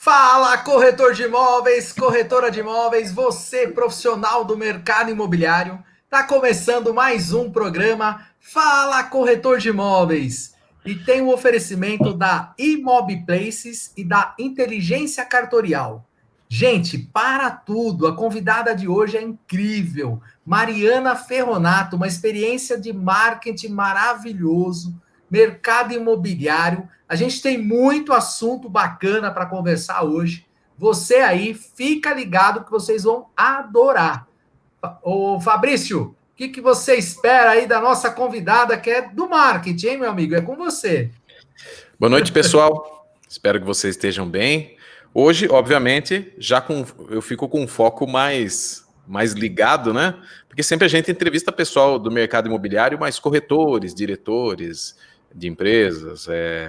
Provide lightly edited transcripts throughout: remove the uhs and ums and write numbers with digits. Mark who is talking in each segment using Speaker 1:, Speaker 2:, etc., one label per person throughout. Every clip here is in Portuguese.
Speaker 1: Fala, corretor de imóveis, corretora de imóveis, você profissional do mercado imobiliário. Tá começando mais um programa Fala, corretor de imóveis. E tem o oferecimento da Imobplaces e da Inteligência Cartorial. Gente, para tudo, a convidada de hoje é incrível. Mariana Ferronato, uma experiência de marketing maravilhoso, mercado imobiliário. A gente tem muito assunto bacana para conversar hoje. Você aí, fica ligado que vocês vão adorar. Ô Fabrício, o que você espera aí da nossa convidada que é do marketing, hein, meu amigo? É com você.
Speaker 2: Boa noite, pessoal. Espero que vocês estejam bem. Hoje, obviamente, eu fico com um foco mais ligado, né? Porque sempre a gente entrevista pessoal do mercado imobiliário, mas corretores, diretores de empresas,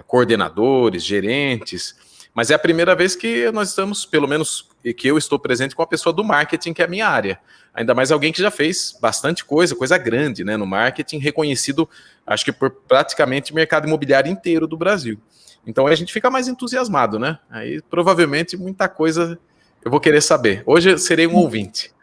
Speaker 2: coordenadores, gerentes. Mas é a primeira vez que nós estamos, pelo menos que eu estou presente com a pessoa do marketing, que é a minha área. Ainda mais alguém que já fez bastante coisa grande, né, no marketing, reconhecido, acho que por praticamente o mercado imobiliário inteiro do Brasil. Então a gente fica mais entusiasmado, né? Aí provavelmente muita coisa eu vou querer saber. Hoje eu serei um ouvinte.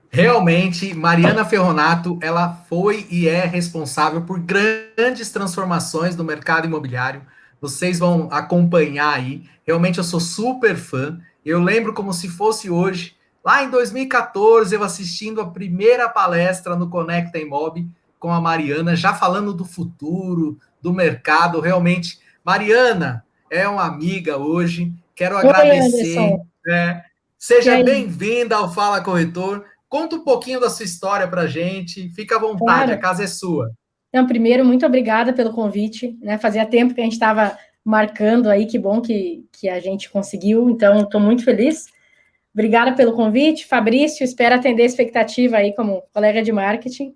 Speaker 1: Realmente, Mariana Ferronato, ela foi e é responsável por grandes transformações no mercado imobiliário. Vocês vão acompanhar aí. Realmente eu sou super fã. Eu lembro como se fosse hoje, lá em 2014, eu assistindo a primeira palestra no Conecta Imob com a Mariana, já falando do futuro, do mercado. Realmente, Mariana é uma amiga hoje. Quero
Speaker 3: Oi,
Speaker 1: agradecer,
Speaker 3: Anderson.
Speaker 1: né?
Speaker 3: E
Speaker 1: Seja
Speaker 3: aí?
Speaker 1: bem-vinda ao Fala Corretor. Conta um pouquinho da sua história para a gente. Fica à vontade, a
Speaker 3: Claro.
Speaker 1: casa é sua.
Speaker 3: Então, primeiro, muito obrigada pelo convite, né? Fazia tempo que a gente estava marcando aí, que bom que a gente conseguiu, então estou muito feliz. Obrigada pelo convite, Fabrício, espero atender a expectativa aí como colega de marketing.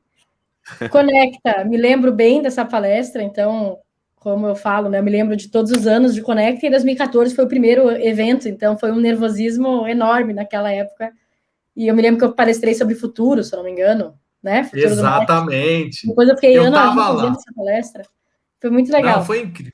Speaker 3: Conecta, me lembro bem dessa palestra, então, como eu falo, né? Eu me lembro de todos os anos de Conecta, e 2014 foi o primeiro evento, então foi um nervosismo enorme naquela época. E eu me lembro que eu palestrei sobre futuro, se eu não me engano, né? Futuro do marketing.
Speaker 1: Exatamente.
Speaker 3: Depois eu fiquei
Speaker 1: Eu
Speaker 3: ano a ano
Speaker 1: estava
Speaker 3: fazendo
Speaker 1: lá.
Speaker 3: essa palestra. Foi muito
Speaker 1: Não,
Speaker 3: legal.
Speaker 1: foi incrível.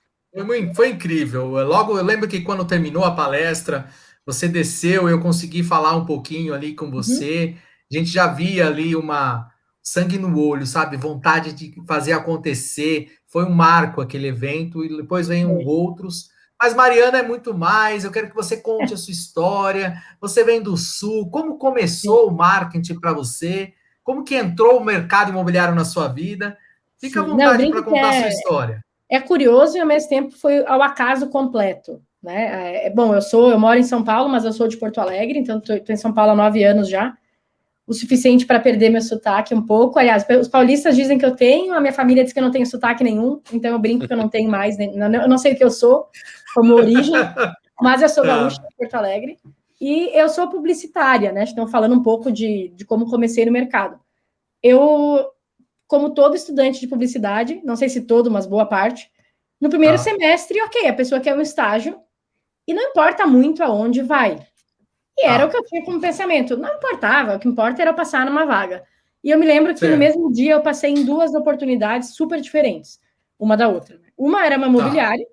Speaker 1: Foi incrível. Logo, eu lembro que quando terminou a palestra, você desceu, eu consegui falar um pouquinho ali com
Speaker 3: Uhum.
Speaker 1: você. A gente já via ali uma sangue no olho, sabe? Vontade de fazer acontecer. Foi um marco aquele evento e depois vem
Speaker 3: Foi.
Speaker 1: outros. Mas Mariana é muito mais. Eu quero que você conte a sua história. Você vem do Sul. Como
Speaker 3: Sim,
Speaker 1: começou o marketing para você? Como que entrou o mercado imobiliário na sua vida? Fica à
Speaker 3: sim. Não, eu
Speaker 1: vontade para
Speaker 3: brinco que
Speaker 1: contar a sua história.
Speaker 3: é curioso e ao mesmo tempo foi ao acaso completo, né? Bom, eu moro em São Paulo, mas eu sou de Porto Alegre, então estou em São Paulo há 9 anos já, o suficiente para perder meu sotaque um pouco. Aliás, os paulistas dizem que eu tenho, a minha família diz que eu não tenho sotaque nenhum, então eu brinco que eu não tenho mais, eu não sei o que eu sou como origem, mas eu sou gaúcha de Porto Alegre e eu sou publicitária, né? Então, falando um pouco de como comecei no mercado. Eu, como todo estudante de publicidade, não sei se todo, mas boa parte, no primeiro
Speaker 1: Tá,
Speaker 3: semestre, ok, a pessoa quer um estágio e não importa muito aonde vai. E era o que
Speaker 1: tá,
Speaker 3: eu tinha como pensamento. Não importava, o que importa era eu passar numa vaga. E eu me lembro que no
Speaker 1: certo,
Speaker 3: mesmo dia eu passei em duas oportunidades super diferentes, uma da outra. Uma era uma
Speaker 1: tá.
Speaker 3: imobiliária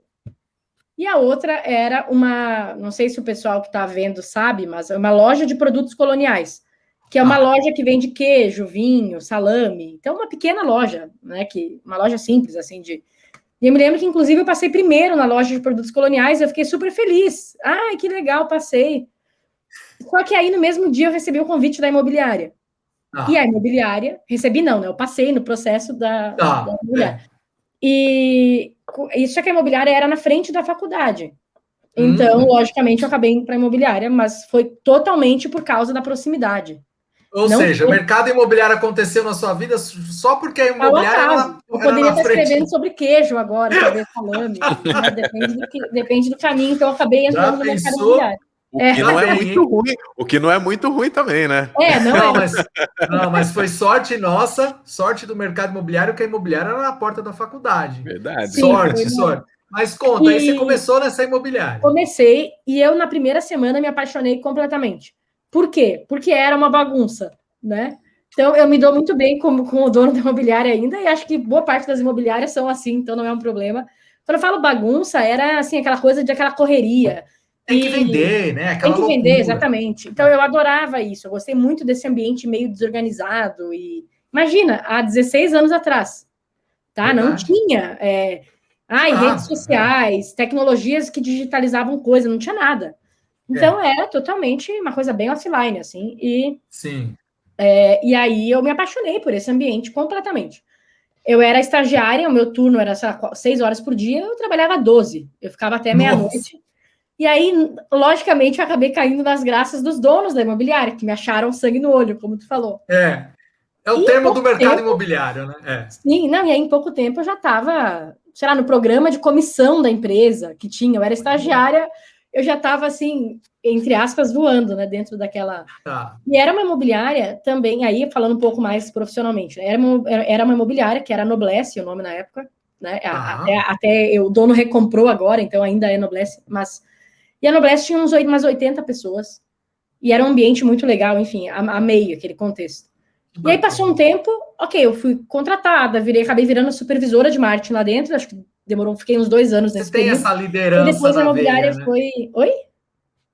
Speaker 3: e a outra era uma, não sei se o pessoal que está vendo sabe, mas é uma loja de produtos coloniais, que é uma
Speaker 1: Ah,
Speaker 3: loja que vende queijo, vinho, salame. Então, uma pequena loja, né? Uma loja simples, assim, de. E eu me lembro que, inclusive, eu passei primeiro na loja de produtos coloniais, eu fiquei super feliz. Ai, que legal, passei. Só que aí, no mesmo dia, eu recebi o convite da imobiliária. E a
Speaker 1: ah,
Speaker 3: imobiliária, recebi não, né? Eu passei no processo da
Speaker 1: tá,
Speaker 3: imobiliária. E isso é que a imobiliária era na frente da faculdade. Então,
Speaker 1: Hum.
Speaker 3: logicamente, eu acabei indo para a imobiliária, mas foi totalmente por causa da proximidade.
Speaker 1: Ou
Speaker 3: Não
Speaker 1: seja, o
Speaker 3: foi
Speaker 1: mercado imobiliário aconteceu na sua vida só porque a
Speaker 3: ao
Speaker 1: imobiliária
Speaker 3: acaso. Eu
Speaker 1: era
Speaker 3: poderia
Speaker 1: na
Speaker 3: estar escrevendo
Speaker 1: frente.
Speaker 3: sobre queijo agora, talvez salame, né? Depende do caminho. Então, eu acabei
Speaker 1: Já
Speaker 3: entrando no mercado
Speaker 1: pensou?
Speaker 3: imobiliário.
Speaker 2: O
Speaker 3: É,
Speaker 2: que não
Speaker 1: Já
Speaker 2: é
Speaker 1: bem,
Speaker 2: muito
Speaker 1: hein?
Speaker 2: ruim, o que não é muito ruim também, né?
Speaker 3: não é.
Speaker 1: Não, mas foi sorte nossa, sorte do mercado imobiliário, que a imobiliária era na porta da faculdade.
Speaker 2: Verdade.
Speaker 3: Sim, foi
Speaker 1: Sorte,
Speaker 3: uma.
Speaker 1: sorte. Mas conta, aí você
Speaker 3: E
Speaker 1: começou nessa imobiliária.
Speaker 3: comecei, e eu, na primeira semana, me apaixonei completamente. Por quê? Porque era uma bagunça, né? Então, eu me dou muito bem com o dono da imobiliária ainda, e acho que boa parte das imobiliárias são assim, então não é um problema. Quando eu falo bagunça, era assim, aquela coisa de aquela correria,
Speaker 1: Tem que vender, né?
Speaker 3: Tem
Speaker 1: Aquela
Speaker 3: que
Speaker 1: loucura.
Speaker 3: vender, exatamente. Então, eu adorava isso. Eu gostei muito desse ambiente meio desorganizado. E imagina, há 16 anos atrás, tá? Não
Speaker 1: Verdade.
Speaker 3: tinha redes
Speaker 1: Nada,
Speaker 3: sociais, tecnologias que digitalizavam coisa, não tinha nada. Então, era totalmente uma coisa bem offline, assim.
Speaker 1: Sim.
Speaker 3: E aí, eu me apaixonei por esse ambiente completamente. Eu era estagiária, o meu turno era 6 horas por dia, eu trabalhava 12. Eu ficava até
Speaker 1: Nossa.
Speaker 3: meia-noite. E aí, logicamente, eu acabei caindo nas graças dos donos da imobiliária, que me acharam sangue no olho, como tu falou.
Speaker 1: É o
Speaker 3: E
Speaker 1: termo do mercado imobiliário, né?
Speaker 3: Sim, não, e aí em pouco tempo eu já estava, sei lá, no programa de comissão da empresa que tinha, eu era estagiária, eu já estava assim, entre aspas, voando, né, dentro daquela...
Speaker 1: Tá.
Speaker 3: E era uma imobiliária também, aí falando um pouco mais profissionalmente, né, era uma imobiliária que era a Noblesse, o nome na época, né, até o dono recomprou agora, então ainda é Noblesse, mas... E a Noblesse tinha umas 80 pessoas, e era um ambiente muito legal, enfim, amei aquele contexto. E aí passou um tempo, ok, eu fui contratada, acabei virando supervisora de marketing lá dentro, acho que demorou, fiquei uns 2 anos nesse período.
Speaker 1: Você tem essa liderança.
Speaker 3: E depois a imobiliária
Speaker 1: veia, né?
Speaker 3: foi... Oi?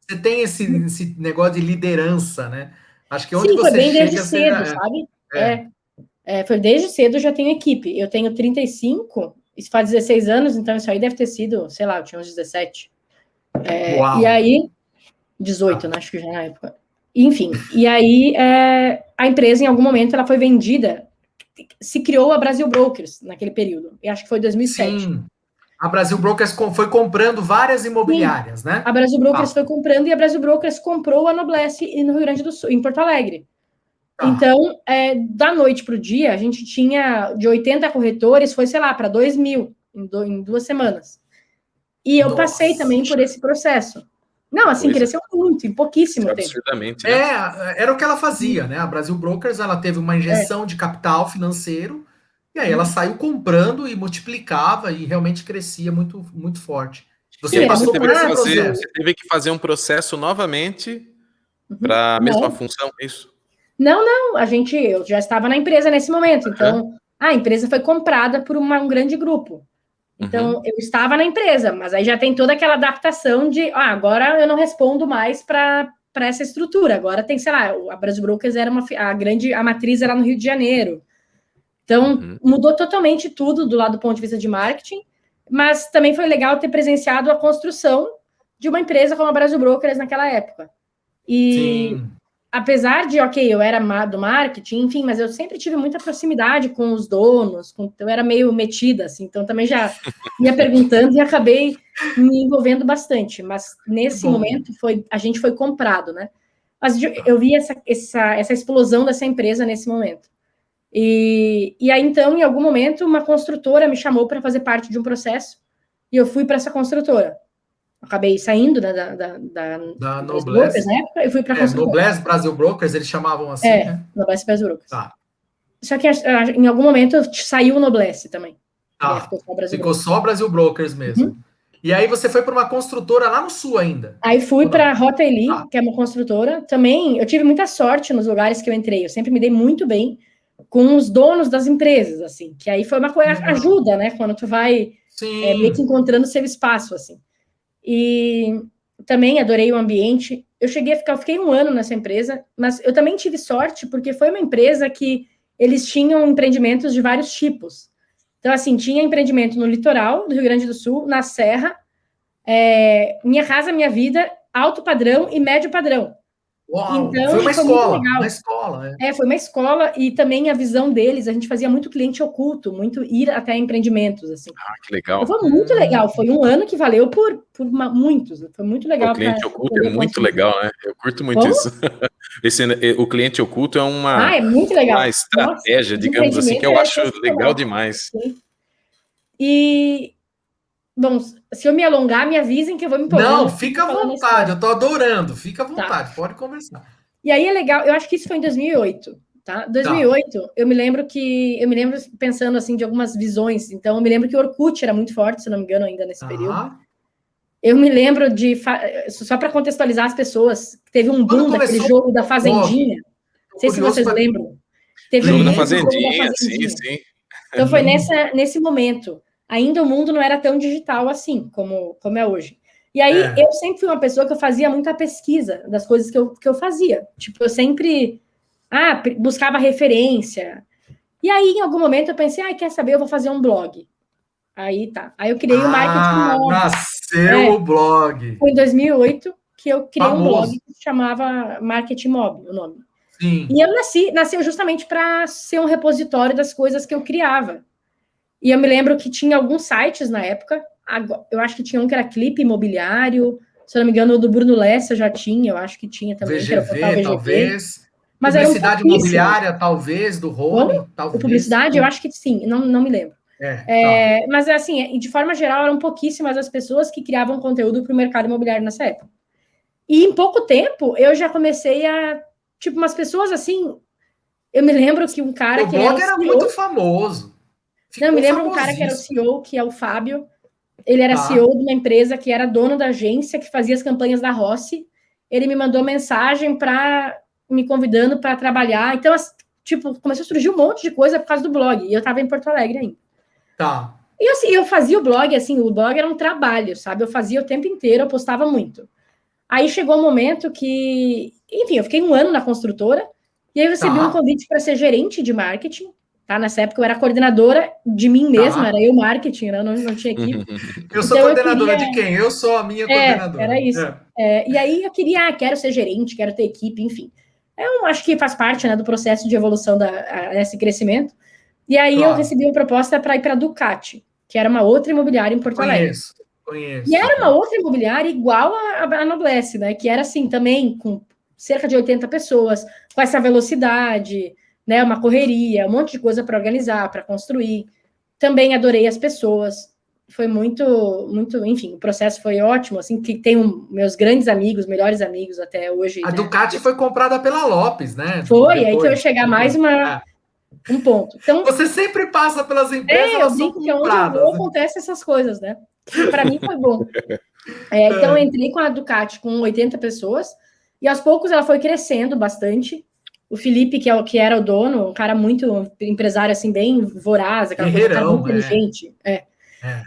Speaker 1: Você tem esse negócio de liderança, né? Acho que onde
Speaker 3: Sim, foi
Speaker 1: você
Speaker 3: bem desde
Speaker 1: chega, você
Speaker 3: cedo,
Speaker 1: já...
Speaker 3: sabe? Foi desde cedo, eu já tenho equipe. Eu tenho 35, isso faz 16 anos, então isso aí deve ter sido, sei lá, eu tinha uns 17. E aí, 18, né? Acho que já na época. Enfim, e aí a empresa, em algum momento, ela foi vendida, se criou a Brasil Brokers naquele período, e acho que foi 2007.
Speaker 1: Sim, a Brasil Brokers foi comprando várias imobiliárias,
Speaker 3: Sim,
Speaker 1: né?
Speaker 3: a Brasil Brokers foi comprando, e a Brasil Brokers comprou a Noblesse no Rio Grande do Sul, em Porto Alegre. Então, da noite para o dia, a gente tinha de 80 corretores, foi, sei lá, para 2.000 em 2 semanas. E eu passei também por esse processo. Não, assim, cresceu muito, em pouquíssimo tempo.
Speaker 2: Absurdamente, né?
Speaker 1: Era o que ela fazia, né? A Brasil Brokers, ela teve uma injeção de capital financeiro, e aí ela saiu comprando e multiplicava e realmente crescia muito, muito forte. Você passou por esse processo.
Speaker 2: Você teve que fazer um processo novamente para a mesma função, é isso?
Speaker 3: Não, eu já estava na empresa nesse momento, então a empresa foi comprada por um grande grupo. Então, eu estava na empresa, mas aí já tem toda aquela adaptação de, agora eu não respondo mais para essa estrutura, agora tem, sei lá, a Brasil Brokers era a matriz era no Rio de Janeiro. Então, mudou totalmente tudo do lado do ponto de vista de marketing, mas também foi legal ter presenciado a construção de uma empresa como a Brasil Brokers naquela época. E
Speaker 1: Sim.
Speaker 3: Apesar de, eu era do marketing, enfim, mas eu sempre tive muita proximidade com os donos, eu era meio metida, assim, então também já ia perguntando e acabei me envolvendo bastante, mas nesse momento a gente foi comprado, né? Mas eu vi essa explosão dessa empresa nesse momento. E aí, então, em algum momento, uma construtora me chamou para fazer parte de um processo, e eu fui para essa construtora. Acabei saindo da
Speaker 1: Noblesse,
Speaker 3: na época, e fui para a construtora.
Speaker 1: Noblesse Brasil Brokers, eles chamavam assim, né?
Speaker 3: Noblesse Brasil Brokers. Só que em algum momento saiu o Noblesse também.
Speaker 1: Ficou só Brasil Brokers mesmo. E aí você foi para uma construtora lá no sul ainda?
Speaker 3: Aí fui para a Rota Eli, que é uma construtora. Também eu tive muita sorte nos lugares que eu entrei. Eu sempre me dei muito bem com os donos das empresas, assim. Que aí foi uma coisa, ajuda, né? Quando tu vai meio que encontrando seu espaço, assim. E também adorei o ambiente. Eu fiquei 1 ano nessa empresa, mas eu também tive sorte, porque foi uma empresa que eles tinham empreendimentos de vários tipos. Então, assim, tinha empreendimento no litoral do Rio Grande do Sul, na Serra, Minha Casa Minha Vida, alto padrão e médio padrão.
Speaker 1: Uau,
Speaker 3: então,
Speaker 1: foi uma escola,
Speaker 3: muito legal. Foi uma escola, e também a visão deles, a gente fazia muito cliente oculto, muito ir até empreendimentos, assim.
Speaker 2: Que legal.
Speaker 3: Foi muito legal, foi 1 ano que valeu por muitos, foi muito legal.
Speaker 2: O cliente oculto é muito legal, né? Eu curto muito isso. O cliente oculto é
Speaker 3: é muito legal.
Speaker 2: Uma estratégia, digamos assim, que eu acho legal demais.
Speaker 3: Sim. E, bom, se eu me alongar, me avisem que eu vou me empolgando.
Speaker 1: Não, fica à vontade, eu tô adorando, fica à vontade, pode conversar.
Speaker 3: E aí é legal, eu acho que isso foi em 2008, tá? 2008, eu me lembro pensando, assim, de algumas visões, então eu me lembro que o Orkut era muito forte, se não me engano, ainda nesse período. Eu me lembro só para contextualizar as pessoas, teve um boom daquele jogo da Fazendinha, não sei se vocês lembram. Teve
Speaker 2: jogo da Fazendinha, sim.
Speaker 3: Então foi nesse momento. Ainda o mundo não era tão digital assim, como é hoje. E aí, eu sempre fui uma pessoa que eu fazia muita pesquisa das coisas que eu fazia. Tipo, eu sempre buscava referência. E aí, em algum momento, eu pensei, quer saber, eu vou fazer um blog. Aí tá. Aí eu criei o Marketing Mob.
Speaker 1: Nasceu o blog.
Speaker 3: Foi em 2008 que eu criei um blog
Speaker 1: Famoso.
Speaker 3: que se chamava Marketing Mob, o nome.
Speaker 1: Sim.
Speaker 3: E eu nasceu justamente para ser um repositório das coisas que eu criava. E eu me lembro que tinha alguns sites na época, eu acho que tinha um que era Clipe Imobiliário, se eu não me engano, o do Bruno Lessa já tinha, eu acho que tinha também, que era o portal
Speaker 1: VGV, talvez.
Speaker 3: Mas eram
Speaker 1: Publicidade
Speaker 3: pouquíssimos.
Speaker 1: Imobiliária, talvez, do Rony, talvez.
Speaker 3: O Publicidade, eu acho que sim, não me lembro. Mas, assim, de forma geral, eram pouquíssimas as pessoas que criavam conteúdo para o mercado imobiliário nessa época. E em pouco tempo, eu já comecei a... Tipo, umas pessoas assim... Eu me lembro que um cara...
Speaker 1: O blog era muito famoso.
Speaker 3: Eu me lembro um cara que era o CEO, que é o Fábio. Ele era CEO de uma empresa que era dono da agência, que fazia as campanhas da Rossi. Ele me mandou mensagem me convidando para trabalhar. Então, tipo, começou a surgir um monte de coisa por causa do blog. E eu estava em Porto Alegre ainda.
Speaker 1: Tá.
Speaker 3: E assim, eu fazia o blog, assim, o blog era um trabalho, sabe? Eu fazia o tempo inteiro, eu postava muito. Aí chegou um momento que, enfim, eu fiquei um ano na construtora, e aí eu recebi um convite para ser gerente de marketing, tá? Nessa época eu era coordenadora de mim mesma, era eu marketing, né? Não tinha equipe.
Speaker 1: Eu sou coordenadora de quem? Eu sou a minha coordenadora.
Speaker 3: Era isso. E aí eu queria, quero ser gerente, quero ter equipe, enfim. Eu acho que faz parte, né, do processo de evolução desse crescimento. E aí eu recebi uma proposta para ir para a Ducati, que era uma outra imobiliária em Porto Alegre.
Speaker 1: Conheço.
Speaker 3: E era uma outra imobiliária igual a Noblesse, né? Que era assim, também com cerca de 80 pessoas, com essa velocidade, né? Uma correria, um monte de coisa para organizar, para construir. Também adorei as pessoas. Foi muito, enfim, o processo foi ótimo, assim, que tenho meus grandes amigos, melhores amigos até hoje.
Speaker 1: A Ducati foi comprada pela Lopes, né?
Speaker 3: Foi, depois. Aí que eu ia chegar mais um ponto. Então,
Speaker 1: você sempre passa pelas empresas, elas são compradas.
Speaker 3: Que onde eu vou, acontece essas coisas, né? Para mim foi bom. Então, eu entrei com a Ducati com 80 pessoas, e aos poucos ela foi crescendo bastante. O Felipe, que era o dono, um cara muito empresário, assim, bem voraz, aquela coisa, um cara muito inteligente.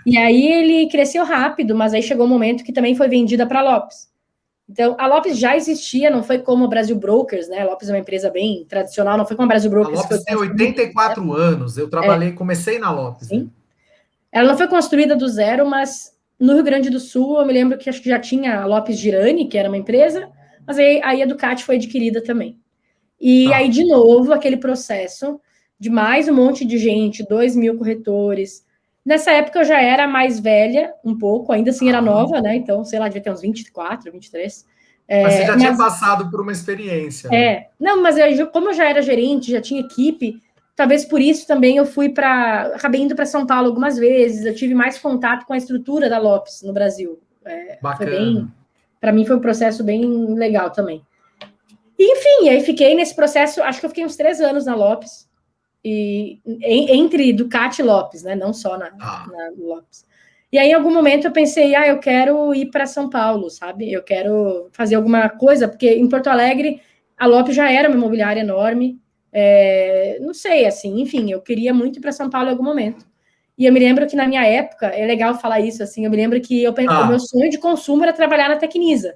Speaker 3: E aí ele cresceu rápido, mas aí chegou um momento que também foi vendida para a Lopes. Então, a Lopes já existia, não foi como a Brasil Brokers, né? A Lopes é uma empresa bem tradicional, não foi como a Brasil Brokers.
Speaker 1: A Lopes tem 84 anos, eu trabalhei, comecei na Lopes.
Speaker 3: Sim. Né? Ela não foi construída do zero, mas no Rio Grande do Sul, eu me lembro que acho que já tinha a Lopes Girani, que era uma empresa, mas aí a Ducati foi adquirida também. E aí, de novo, aquele processo de mais um monte de gente, 2.000 corretores. Nessa época eu já era mais velha, um pouco, ainda assim era nova, né? Então, sei lá, devia ter uns 24, 23.
Speaker 1: Mas você já tinha passado por uma experiência.
Speaker 3: Não, mas como eu já era gerente, já tinha equipe, talvez por isso também eu acabei indo para São Paulo algumas vezes, eu tive mais contato com a estrutura da Lopes no Brasil.
Speaker 1: Bacana.
Speaker 3: Para mim foi um processo bem legal também. E, enfim, aí fiquei nesse processo, acho que eu fiquei uns 3 anos na Lopes, e entre Ducati e Lopes, né? Não só na Lopes. E aí, em algum momento, eu pensei, eu quero ir para São Paulo, sabe? Eu quero fazer alguma coisa, porque em Porto Alegre, a Lopes já era uma imobiliária enorme, não sei, assim, enfim, eu queria muito ir para São Paulo em algum momento. E eu me lembro que na minha época, é legal falar isso, assim, eu me lembro que o meu sonho de consumo era trabalhar na Tecnisa.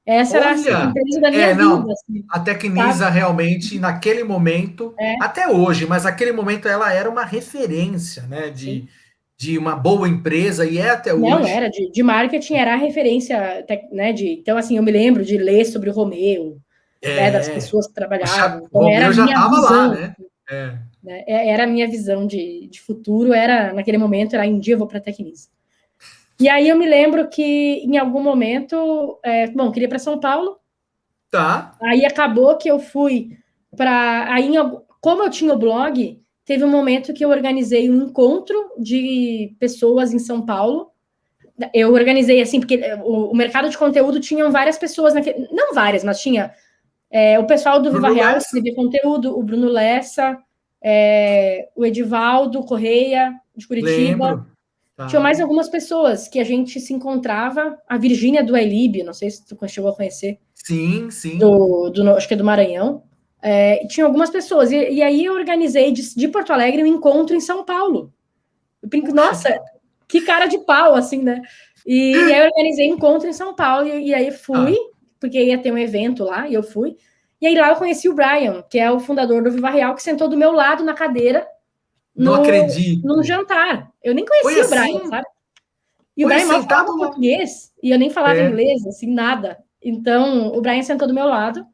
Speaker 3: Essa era a empresa da minha vida. Assim,
Speaker 1: a Tecnisa realmente, naquele momento, até hoje, mas naquele momento ela era uma referência, né, de uma boa empresa, e até hoje.
Speaker 3: Não, era, de marketing era a referência, né, então, assim, eu me lembro de ler sobre o Romeu, né, das pessoas que trabalhavam. Então, era a minha visão. Lá, né? Era a minha visão de futuro, naquele momento, era um dia eu vou para a Tecnisa. E aí eu me lembro que, em algum momento, queria ir para São Paulo.
Speaker 1: Tá.
Speaker 3: Aí acabou que eu fui para... Como eu tinha o blog, teve um momento que eu organizei um encontro de pessoas em São Paulo. Eu organizei, assim, porque o mercado de conteúdo tinham várias pessoas, não várias, mas tinha o pessoal do Viva Real, que escrevia conteúdo, o Bruno Lessa, o Edivaldo Correia, de Curitiba.
Speaker 1: Lembro.
Speaker 3: Tinha mais algumas pessoas que a gente se encontrava. A Virgínia do Ailib, não sei se tu chegou a conhecer.
Speaker 1: Sim.
Speaker 3: Acho que é do Maranhão. Tinha algumas pessoas. E aí eu organizei de Porto Alegre um encontro em São Paulo. Nossa, que cara de pau, assim, né? E aí eu organizei encontro em São Paulo, e aí fui, porque ia ter um evento lá, e eu fui. E aí lá eu conheci o Brian, que é o fundador do Viva Real, que sentou do meu lado na cadeira
Speaker 1: Não acredito.
Speaker 3: num jantar. Eu nem
Speaker 1: Foi
Speaker 3: conhecia o
Speaker 1: assim?
Speaker 3: Brian, sabe? E o
Speaker 1: Foi
Speaker 3: Brian mal
Speaker 1: sentado
Speaker 3: falava
Speaker 1: lá.
Speaker 3: português, e eu nem falava inglês, assim, nada. Então, o Brian sentou do meu lado,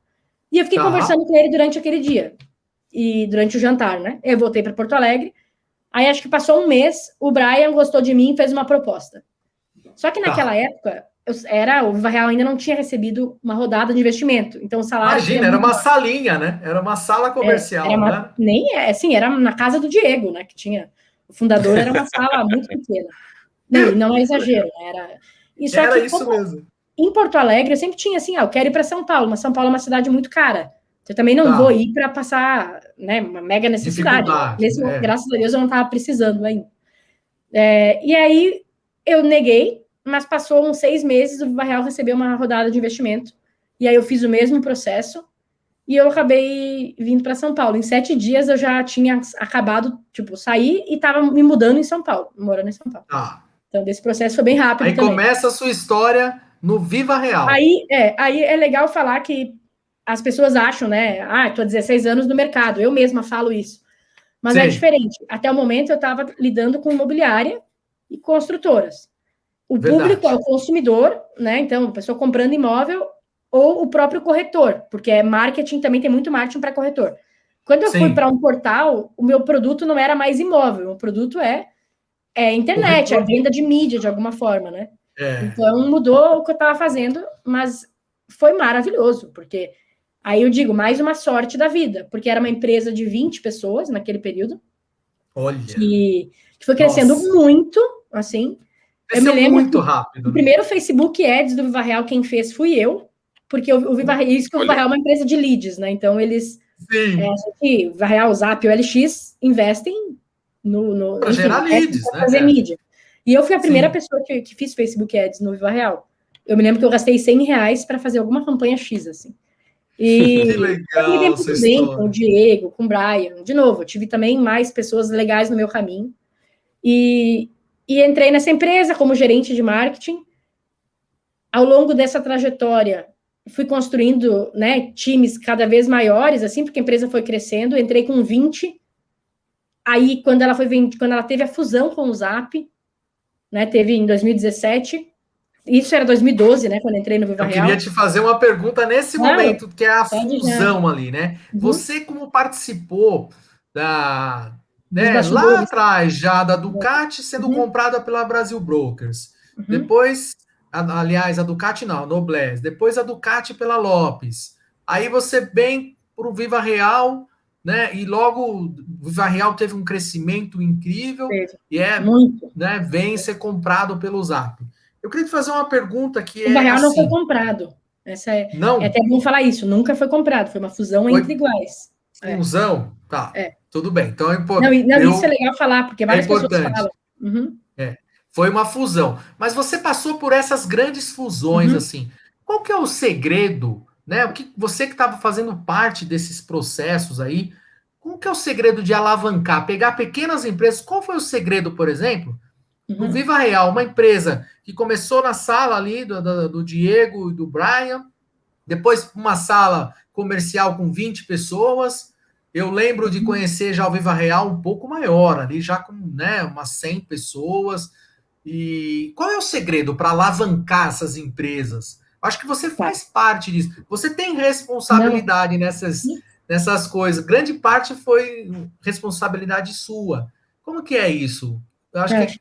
Speaker 3: e eu fiquei conversando com ele durante aquele dia. E durante o jantar, né? Eu voltei para Porto Alegre. Aí acho que passou um mês, o Brian gostou de mim e fez uma proposta. Só que naquela época, o Viva Real ainda não tinha recebido uma rodada de investimento. Então o salário
Speaker 1: Imagina, era uma salinha, né? Era uma sala comercial, né?
Speaker 3: Nem é, assim, era na casa do Diego, né? Que tinha. O fundador era uma sala muito pequena. Não é exagero, né?
Speaker 1: Era isso mesmo.
Speaker 3: Em Porto Alegre, eu sempre tinha assim, eu quero ir para São Paulo, mas São Paulo é uma cidade muito cara. Eu também não vou ir para passar, né, uma mega necessidade. Mesmo, graças a Deus, eu não estava precisando ainda. E aí, eu neguei, mas passou uns 6 meses, o Viva Real recebeu uma rodada de investimento, e aí eu fiz o mesmo processo, e eu acabei vindo para São Paulo. Em 7 dias, eu já tinha acabado, saí e estava me mudando em São Paulo, morando em São Paulo. Então, desse processo foi bem rápido
Speaker 1: aí também. Começa a sua história no Viva Real.
Speaker 3: Aí é legal falar que as pessoas acham, né? Estou há 16 anos no mercado. Eu mesma falo isso. Mas é diferente. Até o momento, eu estava lidando com imobiliária e construtoras. O público é o consumidor, né? Então, a pessoa comprando imóvel ou o próprio corretor, porque marketing também tem muito marketing para corretor. Quando eu fui para um portal, o meu produto não era mais imóvel. O produto é internet, é venda de mídia, de alguma forma, né? Então, mudou o que eu estava fazendo, mas foi maravilhoso, porque aí eu digo, mais uma sorte da vida, porque era uma empresa de 20 pessoas naquele período.
Speaker 1: Olha!
Speaker 3: Que foi crescendo muito, assim.
Speaker 1: Cresceu, eu me lembro muito rápido.
Speaker 3: O primeiro Facebook Ads do Viva Real, quem fez fui eu, porque o Viva Real, o Viva Real é uma empresa de leads, né? Então, eles... Viva Real, Zap, OLX investem
Speaker 1: para gerar leads,
Speaker 3: né? Fazer mídia. E eu fui a primeira pessoa que fiz Facebook Ads no Viva Real. Eu me lembro que eu gastei R$100 para fazer alguma campanha X, assim. E
Speaker 1: que legal,
Speaker 3: eu me muito bem com o Diego, com o Brian. De novo, eu tive também mais pessoas legais no meu caminho. E entrei nessa empresa como gerente de marketing. Ao longo dessa trajetória, fui construindo, né, times cada vez maiores, assim, porque a empresa foi crescendo. Entrei com 20. Aí, quando ela teve a fusão com o Zap, né, teve em 2017, isso era 2012, né, quando entrei no Viva Real.
Speaker 1: Eu queria te fazer uma pergunta nesse momento, que é a fusão ali, né? Você, como participou lá atrás, já da Ducati sendo comprada pela Brasil Brokers, depois, aliás, a Ducati não, a Noblesse, depois a Ducati pela Lopes, aí você vem para o Viva Real, né? E logo o Viva Real teve um crescimento incrível e né, vem ser comprado pelo Zap. Eu queria te fazer uma pergunta que
Speaker 3: o Viva Real não foi comprado. Não? É até bom falar isso, nunca foi comprado, foi uma fusão entre iguais.
Speaker 1: Fusão? Tá. Tudo bem. Então,
Speaker 3: isso é legal falar, porque várias pessoas falam.
Speaker 1: Foi uma fusão. Mas você passou por essas grandes fusões, assim. Qual que é o segredo, né? Você que estava fazendo parte desses processos aí, qual que é o segredo de alavancar, pegar pequenas empresas? Qual foi o segredo, por exemplo, do Viva Real, uma empresa que começou na sala ali do Diego e do Brian, depois uma sala comercial com 20 pessoas. Eu lembro de conhecer já o Viva Real um pouco maior, ali já com, né, umas 100 pessoas. E qual é o segredo para alavancar essas empresas? Acho que você faz parte disso. Você tem responsabilidade nessas coisas. Grande parte foi responsabilidade sua. Como que é isso?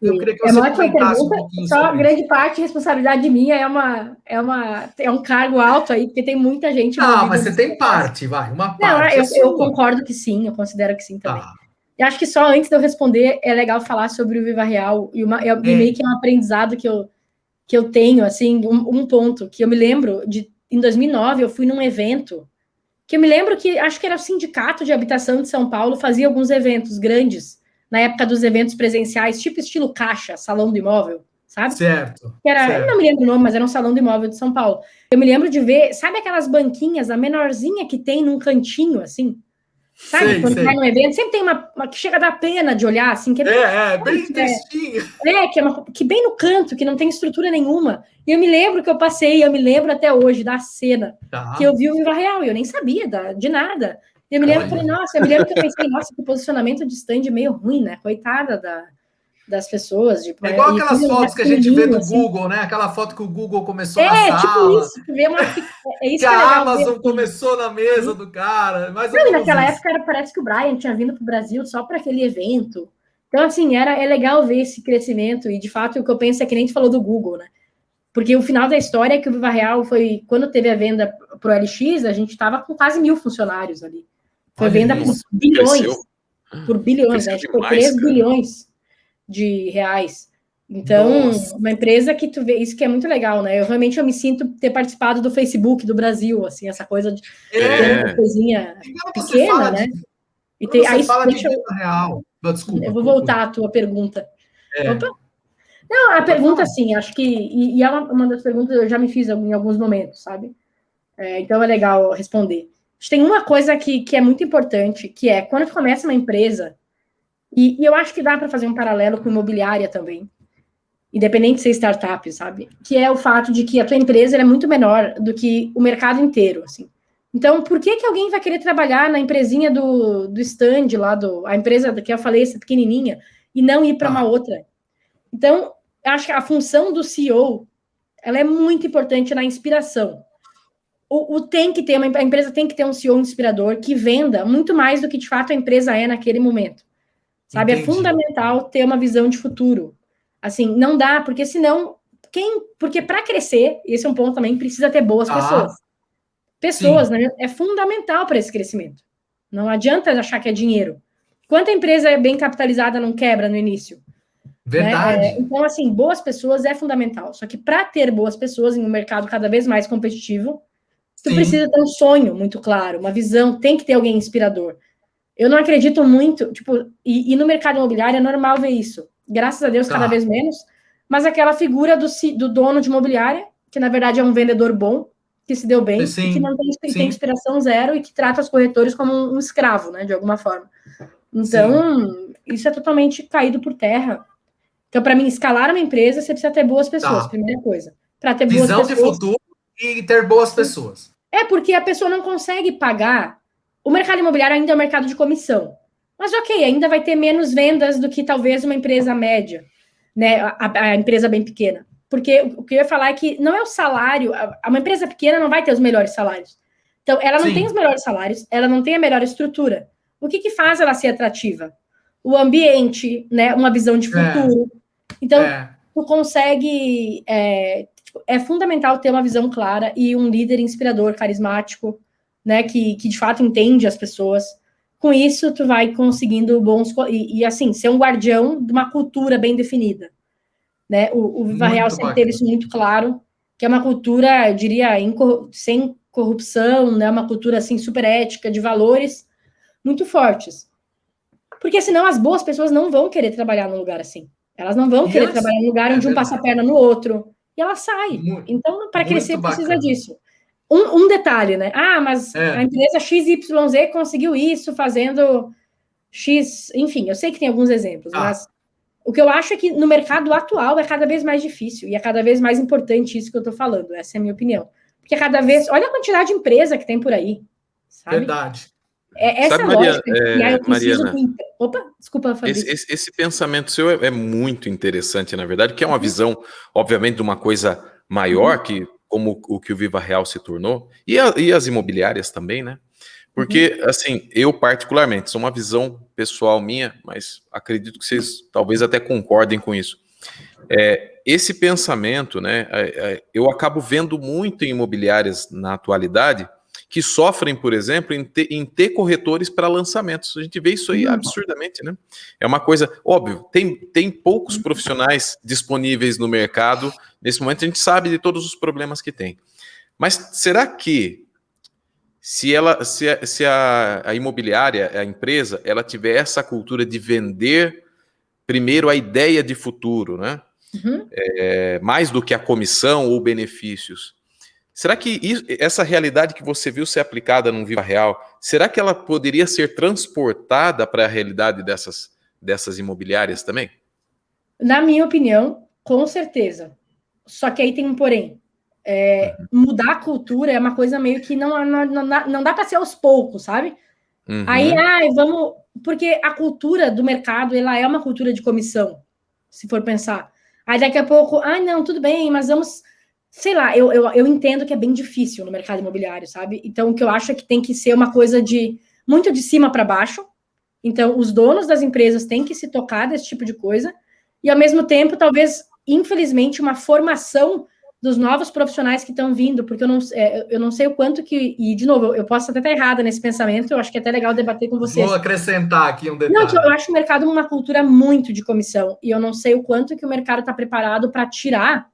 Speaker 1: Eu queria que você comentasse um pouquinho
Speaker 3: sobre
Speaker 1: isso.
Speaker 3: Grande parte, responsabilidade minha é um cargo alto aí, porque tem muita gente envolvida.
Speaker 1: Mas você tem parte, uma parte.
Speaker 3: Eu concordo que sim, eu considero que sim também. E acho que só antes de eu responder, é legal falar sobre o Viva Real, e meio que é um aprendizado que eu tenho, assim, um ponto, que eu me lembro, em 2009, eu fui num evento, que eu me lembro que, acho que era o Sindicato de Habitação de São Paulo, fazia alguns eventos grandes, na época dos eventos presenciais, tipo estilo Caixa, Salão do Imóvel, sabe?
Speaker 1: Certo.
Speaker 3: Eu não me lembro o nome, mas era um Salão do Imóvel de São Paulo. Eu me lembro de ver, sabe aquelas banquinhas, a menorzinha que tem num cantinho, assim? Sabe?
Speaker 1: Sei,
Speaker 3: Quando
Speaker 1: sei.
Speaker 3: vai num evento, sempre tem uma que chega a dar pena de olhar, assim, que
Speaker 1: Bem tristinho.
Speaker 3: que bem no canto, que não tem estrutura nenhuma. E eu me lembro que eu passei, eu me lembro até hoje da cena que eu vi o Viva Real, e eu nem sabia de nada. E eu me lembro, eu me lembro que eu pensei, nossa, que posicionamento de stand meio ruim, né? Coitada das pessoas. Tipo,
Speaker 1: É igual aquelas fotos que a gente vê do
Speaker 3: assim.
Speaker 1: Google, né? Aquela foto que o Google começou na
Speaker 3: Tipo
Speaker 1: sala,
Speaker 3: isso, tu vê é isso
Speaker 1: que
Speaker 3: que é
Speaker 1: a
Speaker 3: legal ver,
Speaker 1: Amazon
Speaker 3: assim.
Speaker 1: começou na mesa do cara, mais ou
Speaker 3: Não, e
Speaker 1: menos
Speaker 3: naquela
Speaker 1: isso.
Speaker 3: época parece que o Brian tinha vindo para o Brasil só para aquele evento. Então, assim, é legal ver esse crescimento, e de fato o que eu penso é que nem tu falou do Google, né? Porque o final da história é que o Viva Real foi, quando teve a venda pro LX, a gente estava com quase 1.000 funcionários ali. Foi
Speaker 1: Olha
Speaker 3: venda
Speaker 1: isso.
Speaker 3: por bilhões,
Speaker 2: Cresceu
Speaker 3: né? Foi
Speaker 2: demais,
Speaker 3: 3
Speaker 2: cara.
Speaker 3: bilhões de reais. Então,
Speaker 1: Nossa.
Speaker 3: uma empresa que tu vê, isso que é muito legal, né? Eu realmente me sinto ter participado do Facebook do Brasil, assim, essa coisa de ter uma coisinha
Speaker 1: E quando você
Speaker 3: pequena,
Speaker 1: fala
Speaker 3: né?
Speaker 1: de,
Speaker 3: E
Speaker 1: quando você
Speaker 3: isso
Speaker 1: fala de
Speaker 3: deixa
Speaker 1: vida real.
Speaker 3: eu
Speaker 1: Desculpa,
Speaker 3: vou
Speaker 1: conclui.
Speaker 3: voltar à tua pergunta.
Speaker 1: É,
Speaker 3: Opa, não, a
Speaker 1: pode
Speaker 3: pergunta,
Speaker 1: falar.
Speaker 3: assim, acho que, e é uma das perguntas que eu já me fiz em alguns momentos, sabe? Então é legal responder. Tem uma coisa que é muito importante, que é quando tu começa uma empresa, e eu acho que dá para fazer um paralelo com imobiliária também, independente de ser startup, sabe? Que é o fato de que a tua empresa é muito menor do que o mercado inteiro, assim. Então, por que alguém vai querer trabalhar na empresinha do stand lá, a empresa que eu falei, essa pequenininha, e não ir para uma outra? Então, eu acho que a função do CEO, ela é muito importante na inspiração. Tem que ter, a empresa tem que ter um CEO inspirador que venda muito mais do que de fato a empresa é naquele momento. Sabe?
Speaker 1: Entendi.
Speaker 3: É fundamental ter uma visão de futuro. Assim, não dá, porque senão, porque para crescer, esse é um ponto também, precisa ter boas pessoas. Pessoas,
Speaker 1: Sim.
Speaker 3: né, é fundamental para esse crescimento. Não adianta achar que é dinheiro. Quanta empresa é bem capitalizada não quebra no início? Né?
Speaker 1: Verdade.
Speaker 3: Então, assim, boas pessoas é fundamental. Só que para ter boas pessoas em um mercado cada vez mais competitivo, tu
Speaker 1: Sim.
Speaker 3: precisa ter um sonho muito claro, uma visão, tem que ter alguém inspirador. Eu não acredito muito, tipo, e no mercado imobiliário é normal ver isso. Graças a Deus, cada vez menos. Mas aquela figura do dono de imobiliária, que na verdade é um vendedor bom, que se deu bem, e que
Speaker 1: Sim.
Speaker 3: não tem
Speaker 1: Sim.
Speaker 3: inspiração zero e que trata os corretores como um escravo, né, de alguma forma.
Speaker 1: Sim.
Speaker 3: Então, isso é totalmente caído por terra. Então, para mim, escalar uma empresa, você precisa ter boas pessoas,
Speaker 1: Tá.
Speaker 3: primeira coisa. Para ter boas
Speaker 1: Visão de
Speaker 3: pessoas.
Speaker 1: futuro e ter boas pessoas.
Speaker 3: Porque a pessoa não consegue pagar. O mercado imobiliário ainda é um mercado de comissão. Mas ok, ainda vai ter menos vendas do que talvez uma empresa média, né? A empresa bem pequena. Porque o que eu ia falar é que não é o salário, uma empresa pequena não vai ter os melhores salários. Então, ela não tem os melhores salários, ela não tem a melhor estrutura. O que faz ela ser atrativa? O ambiente, né? Uma visão de futuro. Então, tu consegue. É fundamental ter uma visão clara e um líder inspirador, carismático, né? Que de fato entende as pessoas. Com isso, tu vai conseguindo bons. E assim, ser um guardião de uma cultura bem definida. Né? O Viva Real sempre teve isso muito claro, que é uma cultura, eu diria, sem corrupção, né? Uma cultura assim, super ética, de valores muito fortes. Porque senão as boas pessoas não vão querer trabalhar num lugar assim. Elas não vão querer trabalhar num lugar onde um passa a perna no outro. E ela sai. Então, para crescer, precisa disso. Um detalhe, né? Mas a empresa XYZ conseguiu isso fazendo X. Enfim, eu sei que tem alguns exemplos, mas o que eu acho é que no mercado atual é cada vez mais difícil e é cada vez mais importante isso que eu estou falando. Essa é a minha opinião. Porque cada vez. Olha a quantidade de empresa que tem por aí. Sabe?
Speaker 1: Verdade.
Speaker 3: Essa
Speaker 2: Sabe,
Speaker 3: lógica de que eu preciso.
Speaker 2: Mariana,
Speaker 3: Opa, desculpa, Fabrício.
Speaker 2: Esse pensamento seu é muito interessante, na verdade, que é uma visão, obviamente, de uma coisa maior, que como o que o Viva Real se tornou, e as imobiliárias também, né? Porque, assim, eu particularmente, sou uma visão pessoal minha, mas acredito que vocês talvez até concordem com isso. Esse pensamento, né, eu acabo vendo muito em imobiliárias na atualidade, que sofrem, por exemplo, em ter corretores para lançamentos. A gente vê isso aí absurdamente, né? É uma coisa, óbvio, tem poucos profissionais disponíveis no mercado. Nesse momento a gente sabe de todos os problemas que tem. Mas será que se a imobiliária, a empresa, ela tiver essa cultura de vender primeiro a ideia de futuro, né? Mais do que a comissão ou benefícios, Será que essa realidade que você viu ser aplicada num Viva Real, será que ela poderia ser transportada para a realidade dessas imobiliárias também?
Speaker 3: Na minha opinião, com certeza. Só que aí tem um porém. Mudar a cultura é uma coisa meio que não dá para ser aos poucos, sabe?
Speaker 2: Uhum.
Speaker 3: Aí, vamos... Porque a cultura do mercado, ela é uma cultura de comissão, se for pensar. Aí daqui a pouco, não, tudo bem, mas vamos... Sei lá, eu entendo que é bem difícil no mercado imobiliário, sabe? Então, o que eu acho é que tem que ser uma coisa muito de cima para baixo. Então, os donos das empresas têm que se tocar desse tipo de coisa. E, ao mesmo tempo, talvez, infelizmente, uma formação dos novos profissionais que estão vindo, porque eu não sei o quanto que... E, de novo, eu posso até estar errada nesse pensamento, eu acho que é até legal debater com vocês.
Speaker 1: Vou acrescentar aqui um detalhe.
Speaker 3: Não, que eu acho o mercado uma cultura muito de comissão, e eu não sei o quanto que o mercado está preparado para tirar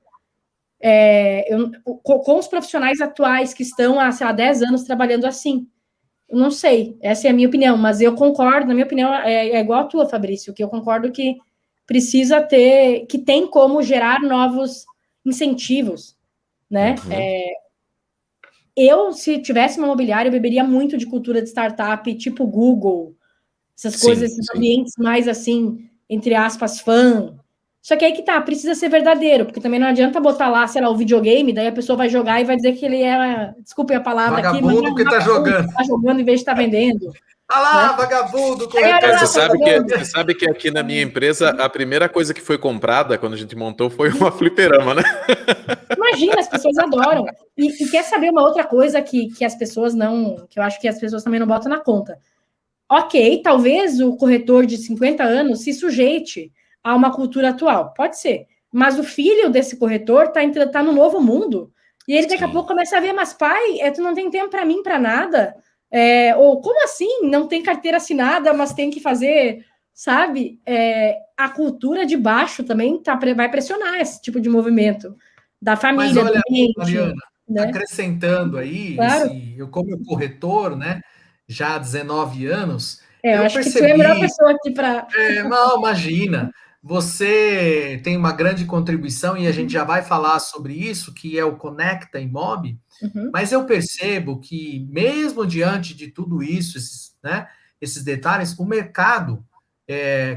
Speaker 3: com os profissionais atuais que estão há, sei lá, 10 anos trabalhando assim. Eu não sei, essa é a minha opinião, mas eu concordo, na minha opinião, é igual a tua, Fabrício, que eu concordo que precisa ter, que tem como gerar novos incentivos, né?
Speaker 2: Uhum.
Speaker 3: Se tivesse uma imobiliária, eu beberia muito de cultura de startup, tipo Google, essas coisas, esses ambientes mais assim, entre aspas, fã. Só que aí que tá, precisa ser verdadeiro, porque também não adianta botar lá, sei lá, o videogame, daí a pessoa vai jogar e vai dizer que ele é, desculpe a palavra
Speaker 1: vagabundo
Speaker 3: aqui, mas
Speaker 1: que tá jogando.
Speaker 3: Tá jogando em vez de estar vendendo.
Speaker 1: Ah lá,
Speaker 3: né?
Speaker 1: vagabundo, corretor.
Speaker 2: Você sabe que aqui na minha empresa, a primeira coisa que foi comprada quando a gente montou foi uma fliperama, né?
Speaker 3: Imagina, as pessoas adoram. E quer saber uma outra coisa que as pessoas não... Que eu acho que as pessoas também não botam na conta. Ok, talvez o corretor de 50 anos se sujeite a uma cultura atual. Pode ser. Mas o filho desse corretor tá no novo mundo. E ele daqui a pouco começa a ver, mas pai, tu não tem tempo para mim, para nada. Ou como assim? Não tem carteira assinada, mas tem que fazer, sabe? A cultura de baixo também vai pressionar esse tipo de movimento da família,
Speaker 1: mas olha,
Speaker 3: do cliente,
Speaker 1: Mariana,
Speaker 3: né?
Speaker 1: acrescentando aí,
Speaker 3: Claro.
Speaker 1: eu como corretor, né, já há 19 anos,
Speaker 3: Eu
Speaker 1: eu
Speaker 3: acho que tu é a melhor
Speaker 1: percebi...
Speaker 3: pessoa aqui para...
Speaker 1: Não, imagina, você tem uma grande contribuição e a gente já vai falar sobre isso, que é o Conecta Imob, mas eu percebo que mesmo diante de tudo isso, esses detalhes, o mercado,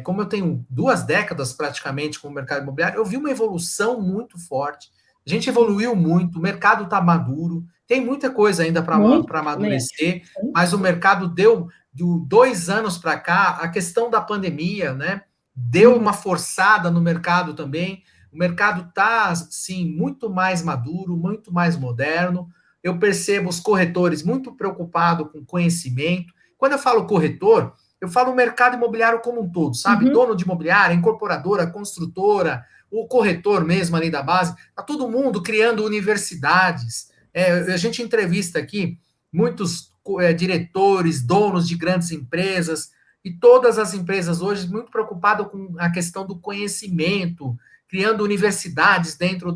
Speaker 1: como eu tenho 2 décadas praticamente com o mercado imobiliário, eu vi uma evolução muito forte, a gente evoluiu muito, o mercado está maduro, tem muita coisa ainda para amadurecer, mas o mercado deu... De 2 anos para cá, a questão da pandemia, né, deu uma forçada no mercado também. O mercado está, sim, muito mais maduro, muito mais moderno. Eu percebo os corretores muito preocupados com conhecimento. Quando eu falo corretor, eu falo o mercado imobiliário como um todo, sabe? Dono de imobiliária, incorporadora, construtora, o corretor mesmo ali da base. Está todo mundo criando universidades. A gente entrevista aqui muitos diretores, donos de grandes empresas, e todas as empresas hoje muito preocupadas com a questão do conhecimento, criando universidades dentro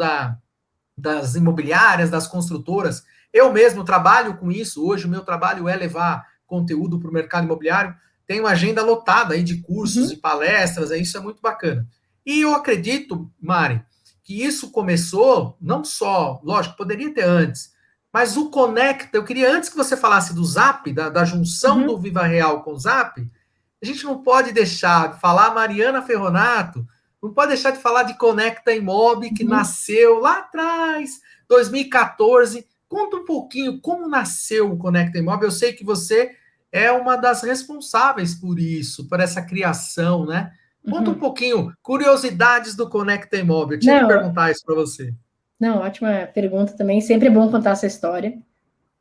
Speaker 1: das imobiliárias, das construtoras. Eu mesmo trabalho com isso hoje, o meu trabalho é levar conteúdo para o mercado imobiliário, tem uma agenda lotada aí de cursos e palestras, isso é muito bacana. E eu acredito, Mari, que isso começou, não só, lógico, poderia ter antes, mas o Conecta, eu queria, antes que você falasse do Zap, da junção do Viva Real com o Zap, a gente não pode deixar de falar Mariana Ferronato, não pode deixar de falar de Conecta Imob, que nasceu lá atrás, 2014. Conta um pouquinho como nasceu o Conecta Imob. Eu sei que você é uma das responsáveis por isso, por essa criação, né? Conta um pouquinho, curiosidades do Conecta Imob. Eu tinha que perguntar isso para você.
Speaker 3: Não, ótima pergunta também. Sempre é bom contar essa história.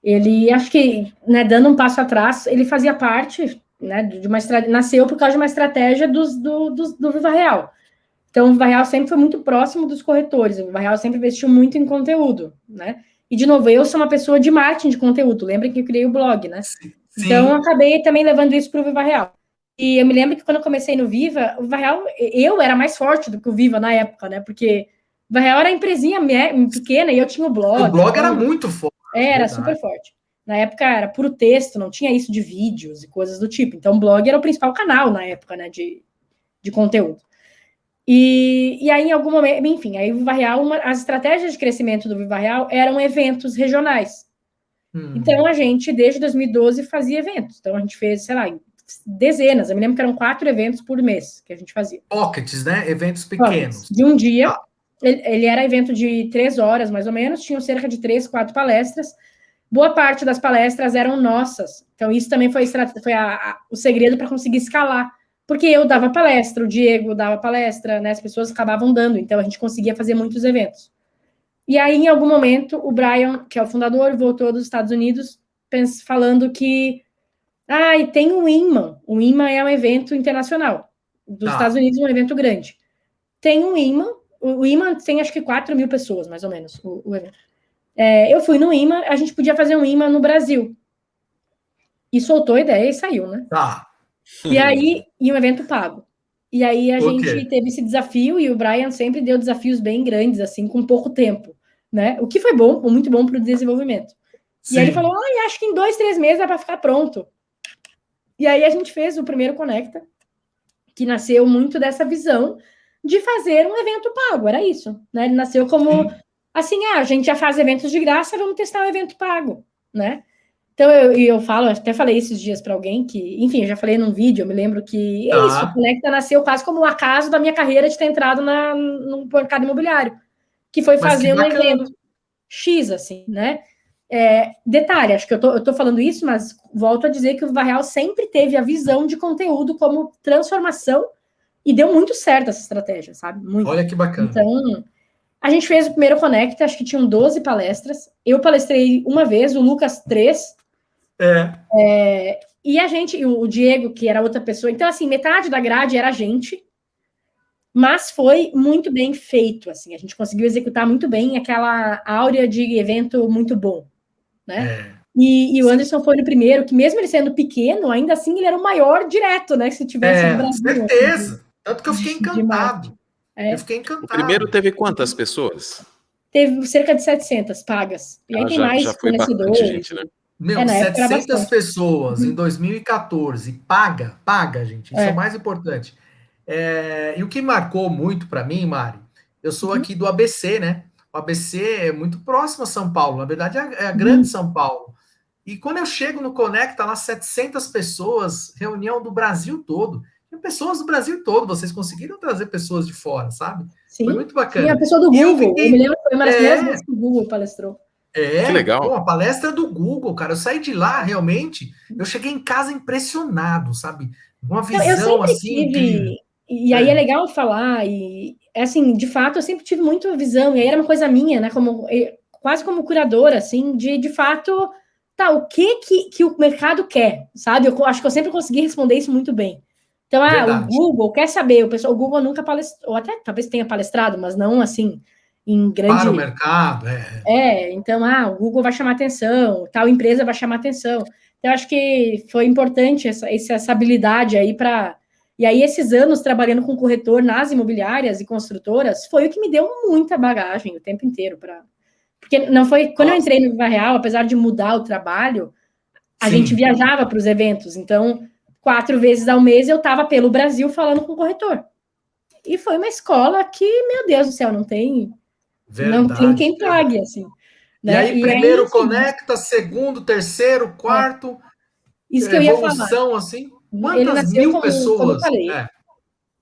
Speaker 3: Ele, acho que, né, dando um passo atrás, ele fazia parte, né, nasceu por causa de uma estratégia do Viva Real. Então, o Viva Real sempre foi muito próximo dos corretores. O Viva Real sempre investiu muito em conteúdo, né? E, de novo, eu sou uma pessoa de marketing de conteúdo. Lembra que eu criei o blog, né?
Speaker 1: Sim.
Speaker 3: Então, eu acabei também levando isso para o Viva Real. E eu me lembro que quando eu comecei no Viva, o Viva Real, eu era mais forte do que o Viva na época, né? Porque o Viva Real era empresinha pequena e eu tinha o blog.
Speaker 1: O blog era muito forte.
Speaker 3: Era super forte. Na época era puro texto, não tinha isso de vídeos e coisas do tipo. Então, o blog era o principal canal na época, né, de conteúdo. E aí, em algum momento, enfim, aí o Viva Real, as estratégias de crescimento do Viva Real eram eventos regionais. Então, a gente, desde 2012, fazia eventos. Então, a gente fez, sei lá, dezenas. Eu me lembro que eram 4 eventos por mês que a gente fazia.
Speaker 1: Pockets, né? Eventos pequenos.
Speaker 3: De um dia. Ele era evento de 3 horas, mais ou menos. Tinham cerca de 3, 4 palestras. Boa parte das palestras eram nossas. Então, isso também foi o segredo para conseguir escalar. Porque eu dava palestra, o Diego dava palestra, né? As pessoas acabavam dando. Então, a gente conseguia fazer muitos eventos. E aí, em algum momento, o Brian, que é o fundador, voltou dos Estados Unidos falando que e tem o INMA. O INMA é um evento internacional. Dos Estados Unidos, um evento grande. Tem o INMA. O INMA tem, acho que, 4 mil pessoas, mais ou menos, o evento. Eu fui no INMA, a gente podia fazer um INMA no Brasil. E soltou a ideia e saiu, né? E aí, um evento pago. E aí a gente teve esse desafio, e o Brian sempre deu desafios bem grandes, assim, com pouco tempo, né? O que foi bom, muito bom para o desenvolvimento. Sim. E aí ele falou, acho que em 2, 3 meses dá para ficar pronto. E aí a gente fez o primeiro Conecta, que nasceu muito dessa visão de fazer um evento pago, era isso, né? Ele nasceu como, assim, a gente já faz eventos de graça, vamos testar um evento pago, né? Então, eu falo, até falei esses dias para alguém que, enfim, eu já falei num vídeo, eu me lembro que é isso, o Conecta nasceu quase como um acaso da minha carreira de ter entrado no mercado imobiliário, que foi fazer um evento X, assim, né? Detalhe, acho que eu tô falando isso, mas volto a dizer que o Viva Real sempre teve a visão de conteúdo como transformação e deu muito certo essa estratégia, sabe? Muito.
Speaker 1: Olha que bacana.
Speaker 3: Então, a gente fez o primeiro Conecta, acho que tinham 12 palestras. Eu palestrei uma vez, o Lucas 3. E a gente, o Diego, que era outra pessoa. Então, assim, metade da grade era a gente, mas foi muito bem feito, assim. A gente conseguiu executar muito bem aquela áurea de evento muito bom, né? E o Anderson foi no primeiro, que mesmo ele sendo pequeno, ainda assim ele era o maior direto, né? Se tivesse no Brasil.
Speaker 1: Certeza. Assim, tanto que eu fiquei encantado. Eu fiquei encantado.
Speaker 2: O primeiro teve quantas pessoas?
Speaker 3: Teve cerca de 700 pagas. E aí tem mais
Speaker 2: já foi bastante gente, né?
Speaker 1: Meu, 700 pessoas em 2014, paga, gente. Isso é o mais importante. E o que marcou muito para mim, Mari, eu sou aqui do ABC, né? O ABC é muito próximo a São Paulo, na verdade é a grande São Paulo. E quando eu chego no Conecta, lá 700 pessoas, reunião do Brasil todo. Tem pessoas do Brasil todo, vocês conseguiram trazer pessoas de fora, sabe?
Speaker 3: Sim.
Speaker 1: Foi muito bacana.
Speaker 3: E a pessoa do Google, eu me lembro, foi uma das primeiras vezes que o Google palestrou.
Speaker 2: Que legal.
Speaker 1: A palestra do Google, cara. Eu saí de lá, realmente, eu cheguei em casa impressionado, sabe? Uma visão assim.
Speaker 3: Tive, e aí é legal falar, e assim, de fato, eu sempre tive muito visão, e aí era uma coisa minha, né? Quase como curadora, assim, de fato, o que o mercado quer, sabe? Eu acho que eu sempre consegui responder isso muito bem. Então, o Google quer saber, o Google nunca palestrou, ou até talvez tenha palestrado, mas não assim, em grande...
Speaker 1: Para o mercado,
Speaker 3: então, o Google vai chamar atenção, tal empresa vai chamar atenção. Então, eu acho que foi importante essa habilidade aí para... E aí, esses anos trabalhando com corretor nas imobiliárias e construtoras, foi o que me deu muita bagagem o tempo inteiro. Porque não foi... Quando eu entrei no Viva Real, apesar de mudar o trabalho, a gente viajava para os eventos. Então, 4 vezes ao mês, eu estava pelo Brasil falando com o corretor. E foi uma escola que, meu Deus do céu, não tem quem pague, assim.
Speaker 1: Né? E aí, primeiro Conecta, segundo, terceiro, quarto...
Speaker 3: Isso que eu ia falar.
Speaker 1: Assim... Quantas mil pessoas?
Speaker 3: Como eu falei,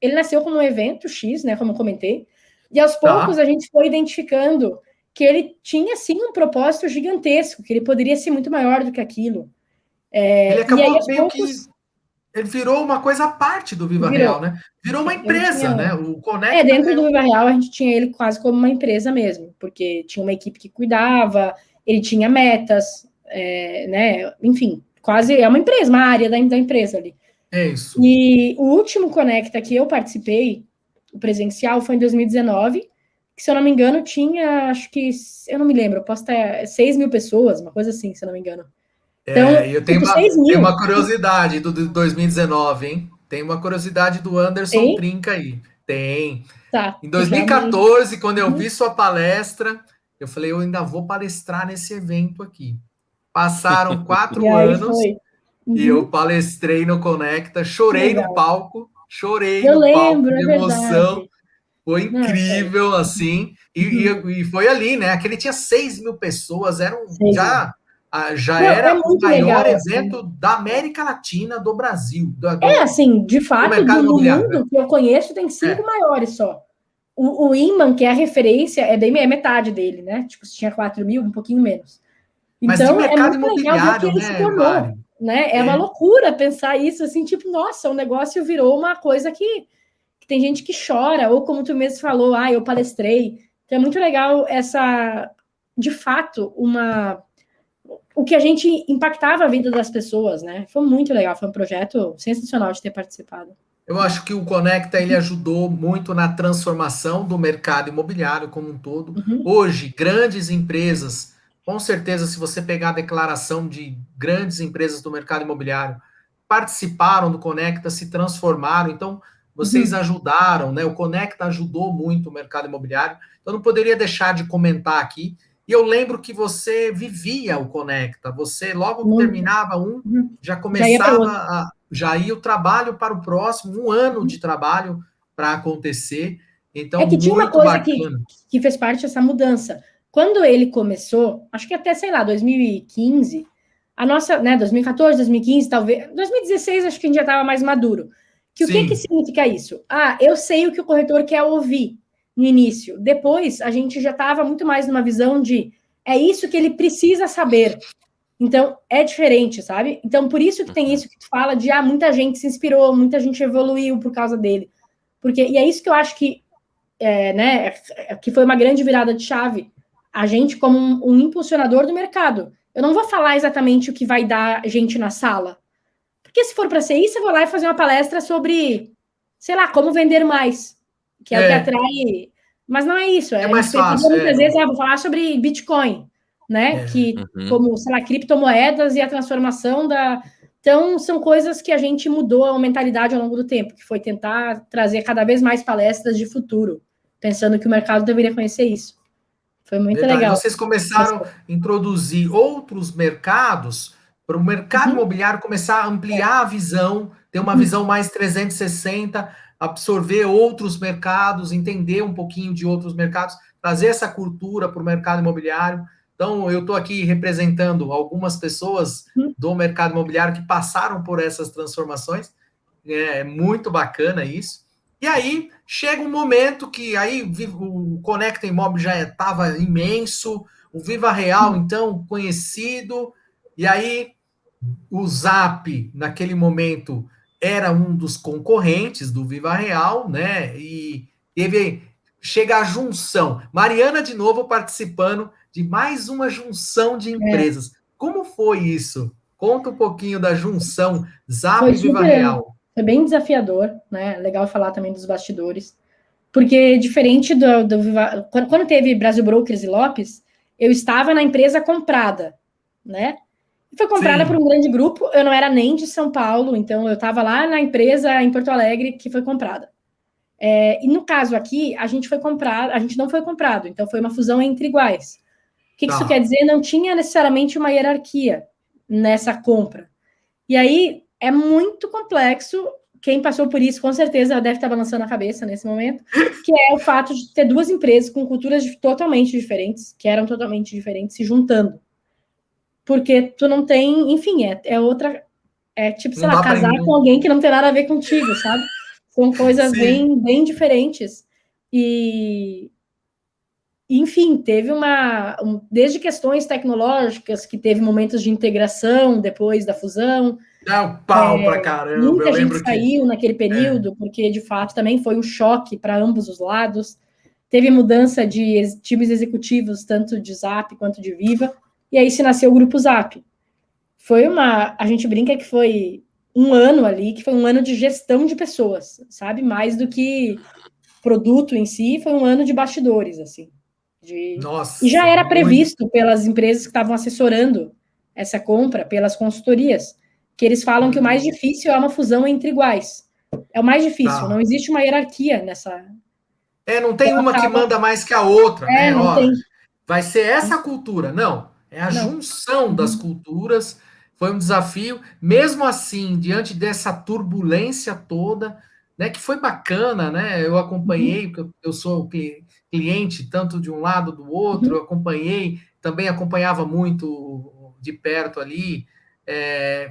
Speaker 3: ele nasceu como um evento X, né? Como eu comentei. E aos poucos a gente foi identificando que ele tinha, sim, um propósito gigantesco, que ele poderia ser muito maior do que aquilo.
Speaker 1: Ele acabou meio que... Ele virou uma coisa à parte do Viva Real, né? Virou uma empresa, né? O Conecta...
Speaker 3: dentro do Viva Real, a gente tinha ele quase como uma empresa mesmo, porque tinha uma equipe que cuidava, ele tinha metas, né? Enfim, quase é uma empresa, uma área da empresa ali.
Speaker 1: É isso.
Speaker 3: E o último Conecta que eu participei, o presencial, foi em 2019, que, se eu não me engano, tinha, acho que, eu não me lembro, posso estar 6 mil pessoas, uma coisa assim, se eu não me engano.
Speaker 1: Então, eu tenho uma curiosidade do 2019, hein? Tem uma curiosidade do Anderson Trinca aí. Tem. Em 2014, quando eu vi sua palestra, eu falei, eu ainda vou palestrar nesse evento aqui. Passaram 4 anos e eu palestrei no Conecta, chorei no palco, de emoção. Foi
Speaker 3: Não,
Speaker 1: incrível, assim, e foi ali, né? Aquele tinha 6.000 pessoas,
Speaker 3: sei.
Speaker 1: já
Speaker 3: Não, é
Speaker 1: era o
Speaker 3: muito
Speaker 1: maior
Speaker 3: legal, assim.
Speaker 1: evento da América Latina, do Brasil,
Speaker 3: É, assim, de
Speaker 1: do
Speaker 3: fato,
Speaker 1: mercado
Speaker 3: no
Speaker 1: imobiliário, né?
Speaker 3: mundo que eu conheço, tem cinco
Speaker 1: É.
Speaker 3: maiores só. O Inman, que é a referência, é metade dele, né? Tipo, se tinha 4.000, um pouquinho menos.
Speaker 1: Mas de
Speaker 3: Então, é
Speaker 1: mercado
Speaker 3: muito legal ver o que
Speaker 1: imobiliário,
Speaker 3: ele se
Speaker 1: né,
Speaker 3: tornou,
Speaker 1: Mari?
Speaker 3: né? É uma
Speaker 1: É.
Speaker 3: loucura pensar isso, assim, tipo, nossa, o negócio virou uma coisa que tem gente que chora, ou como tu mesmo falou, eu palestrei. Então, é muito legal de fato, o que a gente impactava a vida das pessoas, né? Foi muito legal, foi um projeto sensacional de ter participado.
Speaker 1: Eu acho que o Conecta ele ajudou muito na transformação do mercado imobiliário como um todo.
Speaker 3: Uhum,
Speaker 1: Hoje, grandes empresas, com certeza, se você pegar a declaração de grandes empresas do mercado imobiliário, participaram do Conecta, se transformaram. Então, vocês
Speaker 3: uhum.
Speaker 1: ajudaram, né? O Conecta ajudou muito o mercado imobiliário. Então, não poderia deixar de comentar aqui. E eu lembro que você vivia o Conecta. Você, logo que
Speaker 3: Muito.
Speaker 1: terminava um,
Speaker 3: Uhum.
Speaker 1: já
Speaker 3: Já ia para
Speaker 1: começava
Speaker 3: outro.
Speaker 1: já ia o trabalho para o próximo, um ano
Speaker 3: Uhum.
Speaker 1: de trabalho para acontecer.
Speaker 3: É
Speaker 1: Então,
Speaker 3: que tinha uma
Speaker 1: muito
Speaker 3: coisa
Speaker 1: bacana.
Speaker 3: que fez parte dessa mudança. Quando ele começou, acho que até, sei lá, 2015, a nossa, né, 2014, 2015, talvez, 2016, acho que a gente já estava mais maduro. Que o que
Speaker 1: Sim,
Speaker 3: significa isso? Eu sei o que o corretor quer ouvir no início. Depois, a gente já estava muito mais numa visão de é isso que ele precisa saber. Então, é diferente, sabe? Então, por isso que tem
Speaker 2: Uhum.
Speaker 3: isso que tu fala de muita gente se inspirou, muita gente evoluiu por causa dele. E é isso que eu acho né, que foi uma grande virada de chave. A gente, como um impulsionador do mercado. Eu não vou falar exatamente o que vai dar gente na sala. Porque se for para ser isso, eu vou lá e fazer uma palestra sobre, sei lá, como vender mais, que é o que
Speaker 1: é,
Speaker 3: atrai. Mas não é isso.
Speaker 1: é
Speaker 3: A gente
Speaker 1: mais
Speaker 3: pensaria
Speaker 1: fácil,
Speaker 3: muitas vezes, vou falar sobre Bitcoin, né?
Speaker 1: é,
Speaker 3: Que,
Speaker 2: Uhum.
Speaker 3: como, sei lá, criptomoedas e a transformação da. Então, são coisas que a gente mudou a mentalidade ao longo do tempo, que foi tentar trazer cada vez mais palestras de futuro, pensando que o mercado deveria conhecer isso. Foi muito
Speaker 1: verdade.
Speaker 3: legal.
Speaker 1: Vocês começaram a introduzir outros mercados para o mercado
Speaker 3: Uhum,
Speaker 1: imobiliário começar a
Speaker 3: é,
Speaker 1: ampliar a visão, ter uma
Speaker 3: uhum,
Speaker 1: visão mais 360, absorver outros mercados, entender um pouquinho de outros mercados, trazer essa cultura para o mercado imobiliário. Então, eu estou aqui representando algumas pessoas
Speaker 3: uhum,
Speaker 1: do mercado imobiliário que passaram por essas transformações. É muito bacana isso. E aí chega um momento que aí o Conecta Imob já estava imenso, o Viva Real,
Speaker 3: uhum.
Speaker 1: então, conhecido, e aí o Zap, naquele momento, era um dos concorrentes do Viva Real, né? E chega a junção. Mariana, de novo, participando de mais uma junção de
Speaker 3: É,
Speaker 1: empresas. Como foi isso? Conta um pouquinho da junção Zap
Speaker 3: foi
Speaker 1: e Viva
Speaker 3: super,
Speaker 1: Real.
Speaker 3: foi bem desafiador, né? Legal falar também dos bastidores. Porque diferente do quando teve Brasil Brokers e Lopes, eu estava na empresa comprada, né? E foi comprada por
Speaker 1: Sim,
Speaker 3: um grande grupo. Eu não era nem de São Paulo, então eu estava lá na empresa em Porto Alegre que foi comprada. E no caso aqui, a gente foi comprado, a gente não foi comprado, então foi uma fusão entre iguais. O que isso quer
Speaker 1: tá.
Speaker 3: dizer? Não tinha necessariamente uma hierarquia nessa compra. E aí é muito complexo. Quem passou por isso, com certeza, deve estar balançando a cabeça nesse momento, que é o fato de ter duas empresas com culturas totalmente diferentes, que eram totalmente diferentes, se juntando. Porque tu não tem, enfim, é outra. É tipo, sei
Speaker 1: Não
Speaker 3: lá,
Speaker 1: dá para.
Speaker 3: casar com alguém que não tem nada a ver contigo, sabe? São coisas
Speaker 1: Sim.
Speaker 3: bem diferentes. E, enfim, teve desde questões tecnológicas, que teve momentos de integração depois da fusão,
Speaker 1: Dá um pau pra caramba. Eu
Speaker 3: muita gente
Speaker 1: lembro que.
Speaker 3: saiu naquele
Speaker 1: É,
Speaker 3: período, porque de fato também foi um choque para ambos os lados. Teve mudança de times executivos, tanto de Zap quanto de Viva, e aí se nasceu o grupo Zap. A gente brinca que foi um ano ali, que foi um ano de gestão de pessoas, sabe? Mais do que produto em si, foi um ano de bastidores, assim. E já
Speaker 1: nossa,
Speaker 3: era
Speaker 1: muito.
Speaker 3: previsto pelas empresas que estavam assessorando essa compra, pelas consultorias, que eles falam que o mais
Speaker 1: Hum,
Speaker 3: difícil é uma fusão entre iguais. É o mais difícil, não
Speaker 1: tá.
Speaker 3: existe uma hierarquia nessa.
Speaker 1: Não tem
Speaker 3: Então
Speaker 1: uma que
Speaker 3: acaba.
Speaker 1: manda mais que a outra, né?
Speaker 3: Não
Speaker 1: Ó,
Speaker 3: tem.
Speaker 1: vai ser essa cultura. Não, é a
Speaker 3: Não.
Speaker 1: junção das
Speaker 3: Uhum.
Speaker 1: culturas. Foi um desafio. Mesmo assim, diante dessa turbulência toda, né, que foi bacana, né? Eu acompanhei, porque eu sou cliente tanto de um lado do outro, eu acompanhei, também acompanhava muito de perto ali.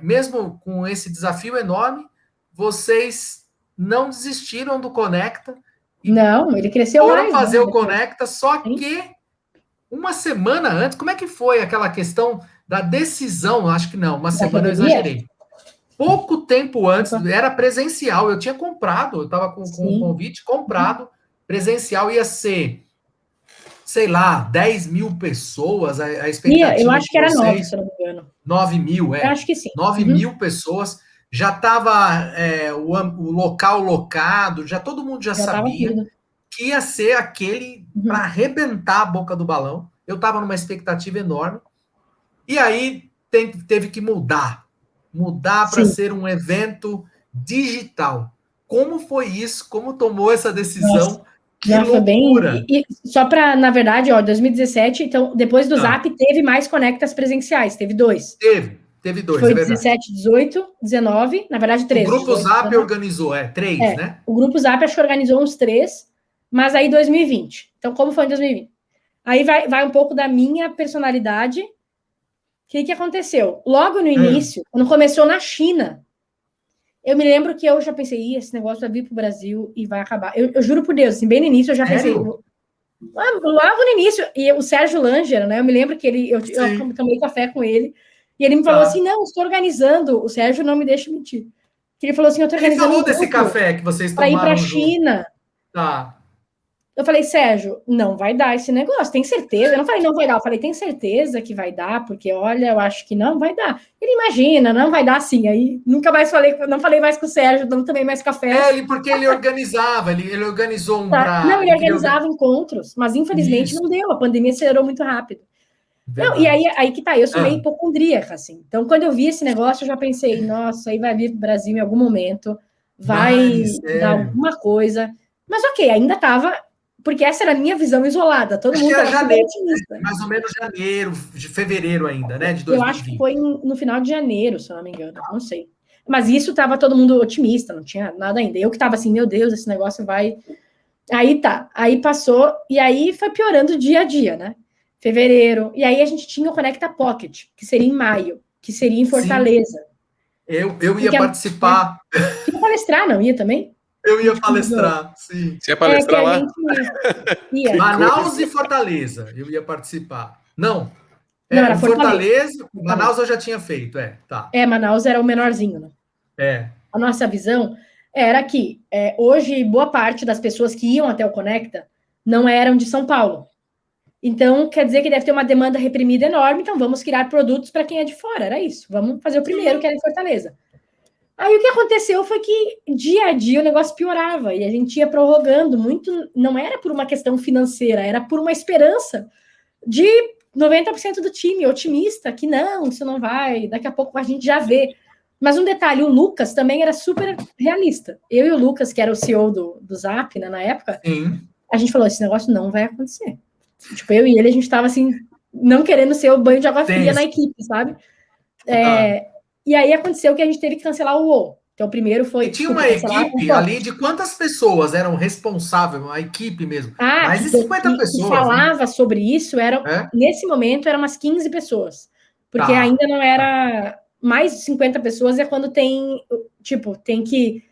Speaker 1: Mesmo com esse desafio enorme, vocês não desistiram do Conecta e
Speaker 3: Não, ele cresceu
Speaker 1: foram
Speaker 3: mais,
Speaker 1: fazer
Speaker 3: né?
Speaker 1: o Conecta, só
Speaker 3: Sim.
Speaker 1: que uma semana antes, como é que foi aquela questão da decisão? Acho que não, uma
Speaker 3: Da
Speaker 1: semana eu
Speaker 3: pandemia?
Speaker 1: exagerei. Pouco tempo antes, era presencial, eu tinha comprado, eu estava com o convite comprado, presencial ia ser, sei lá, 10 mil pessoas, a
Speaker 3: Eu
Speaker 1: expectativa
Speaker 3: acho
Speaker 1: de
Speaker 3: que era 9,
Speaker 1: vocês,
Speaker 3: se eu não me engano.
Speaker 1: 9 mil,
Speaker 3: Eu acho que sim.
Speaker 1: 9 mil pessoas, já estava o local locado, já todo mundo já
Speaker 3: Já estava
Speaker 1: sabia
Speaker 3: tudo.
Speaker 1: que ia ser aquele para arrebentar a boca do balão. Eu estava numa expectativa enorme. E aí teve que mudar para
Speaker 3: Sim.
Speaker 1: ser um evento digital. Como foi isso? Como tomou essa
Speaker 3: Nossa.
Speaker 1: decisão? Que
Speaker 3: Não, foi
Speaker 1: loucura!
Speaker 3: bem. E só para, na verdade, ó, 2017, então, depois do Zap, teve mais Conectas presenciais, teve 2.
Speaker 1: Teve
Speaker 3: Que
Speaker 1: 2,
Speaker 3: foi
Speaker 1: é verdade.
Speaker 3: 17, 18, 19, na verdade, 3.
Speaker 1: O Grupo
Speaker 3: 18,
Speaker 1: Zap
Speaker 3: 19.
Speaker 1: organizou, 3, né?
Speaker 3: O Grupo Zap acho que organizou uns 3, mas aí 2020. Então, como foi em 2020? Aí vai um pouco da minha personalidade. O que aconteceu? Logo no início, quando começou na China, eu me lembro que eu já pensei, esse negócio vai vir para o Brasil e vai acabar. Eu juro por Deus, assim, bem no início eu já pensei, logo no início, e o Sérgio Langer, né? Eu me lembro que eu tomei café com ele, e ele me falou assim: não, estou organizando. O Sérgio não me deixa mentir. Ele falou assim: eu estou organizando.
Speaker 1: Ele falou desse café que vocês
Speaker 3: para ir para a
Speaker 1: tomaram junto.
Speaker 3: China.
Speaker 1: Tá.
Speaker 3: Eu falei, Sérgio, não vai dar esse negócio, tem certeza? Eu não falei, não vai dar, eu falei, tem certeza que vai dar, porque olha, eu acho que não vai dar. Ele imagina, não vai dar assim. Aí nunca mais não falei mais com o Sérgio, não tomei mais café.
Speaker 1: Porque ele organizava, ele organizou um
Speaker 3: Tá. Não, ele organizava
Speaker 1: queria...
Speaker 3: encontros, mas infelizmente
Speaker 1: Isso.
Speaker 3: não deu, a pandemia acelerou muito rápido.
Speaker 1: Verdade.
Speaker 3: Não, e aí que tá, eu sou meio hipocondríaca, assim. Então, quando eu vi esse negócio, eu já pensei, nossa, aí vai vir pro Brasil em algum momento, vai dar alguma coisa. Mas ok, ainda tava, porque essa era a minha visão isolada, todo mundo
Speaker 1: era
Speaker 3: estava
Speaker 1: janeiro,
Speaker 3: otimista.
Speaker 1: mais ou menos janeiro, de fevereiro ainda, né, de 2020.
Speaker 3: Eu acho que foi no final de janeiro, se eu não me engano, não sei. Mas isso tava todo mundo otimista, não tinha nada ainda. Eu que tava assim, meu Deus, esse negócio vai... Aí tá, aí passou, e aí foi piorando dia a dia, né? Fevereiro, e aí a gente tinha o Conecta Pocket, que seria em maio, que seria em Fortaleza.
Speaker 1: Sim. Eu ia participar.
Speaker 3: Você ia palestrar, não ia também?
Speaker 1: Eu ia palestrar, sim.
Speaker 2: Você ia palestrar lá?
Speaker 3: Ia.
Speaker 1: Manaus e Fortaleza, eu ia participar. Não,
Speaker 3: era Fortaleza.
Speaker 1: Manaus eu já tinha feito, tá.
Speaker 3: Manaus era o menorzinho, né? A nossa visão era que hoje boa parte das pessoas que iam até o Conecta não eram de São Paulo. Então, quer dizer que deve ter uma demanda reprimida enorme, então vamos criar produtos para quem é de fora, era isso. Vamos fazer o primeiro, que era em Fortaleza. Aí o que aconteceu foi que dia a dia o negócio piorava, e a gente ia prorrogando muito, não era por uma questão financeira, era por uma esperança de 90% do time otimista, que não, isso não vai, daqui a pouco a gente já vê. Mas um detalhe, o Lucas também era super realista. Eu e o Lucas, que era o CEO do Zap, né, na época, a gente falou, esse negócio não vai acontecer. Tipo, eu e ele, a gente tava assim, não querendo ser o banho de água fria na equipe, sabe? E aí aconteceu que a gente teve que cancelar o UOL. Então, o primeiro foi...
Speaker 1: E tinha uma equipe ali de quantas pessoas eram responsáveis, uma equipe mesmo? Mais de 50 pessoas.
Speaker 3: Que falava sobre isso, nesse momento, eram umas 15 pessoas. Porque ainda não era... Mais de 50 pessoas é quando tem, tipo, tem que...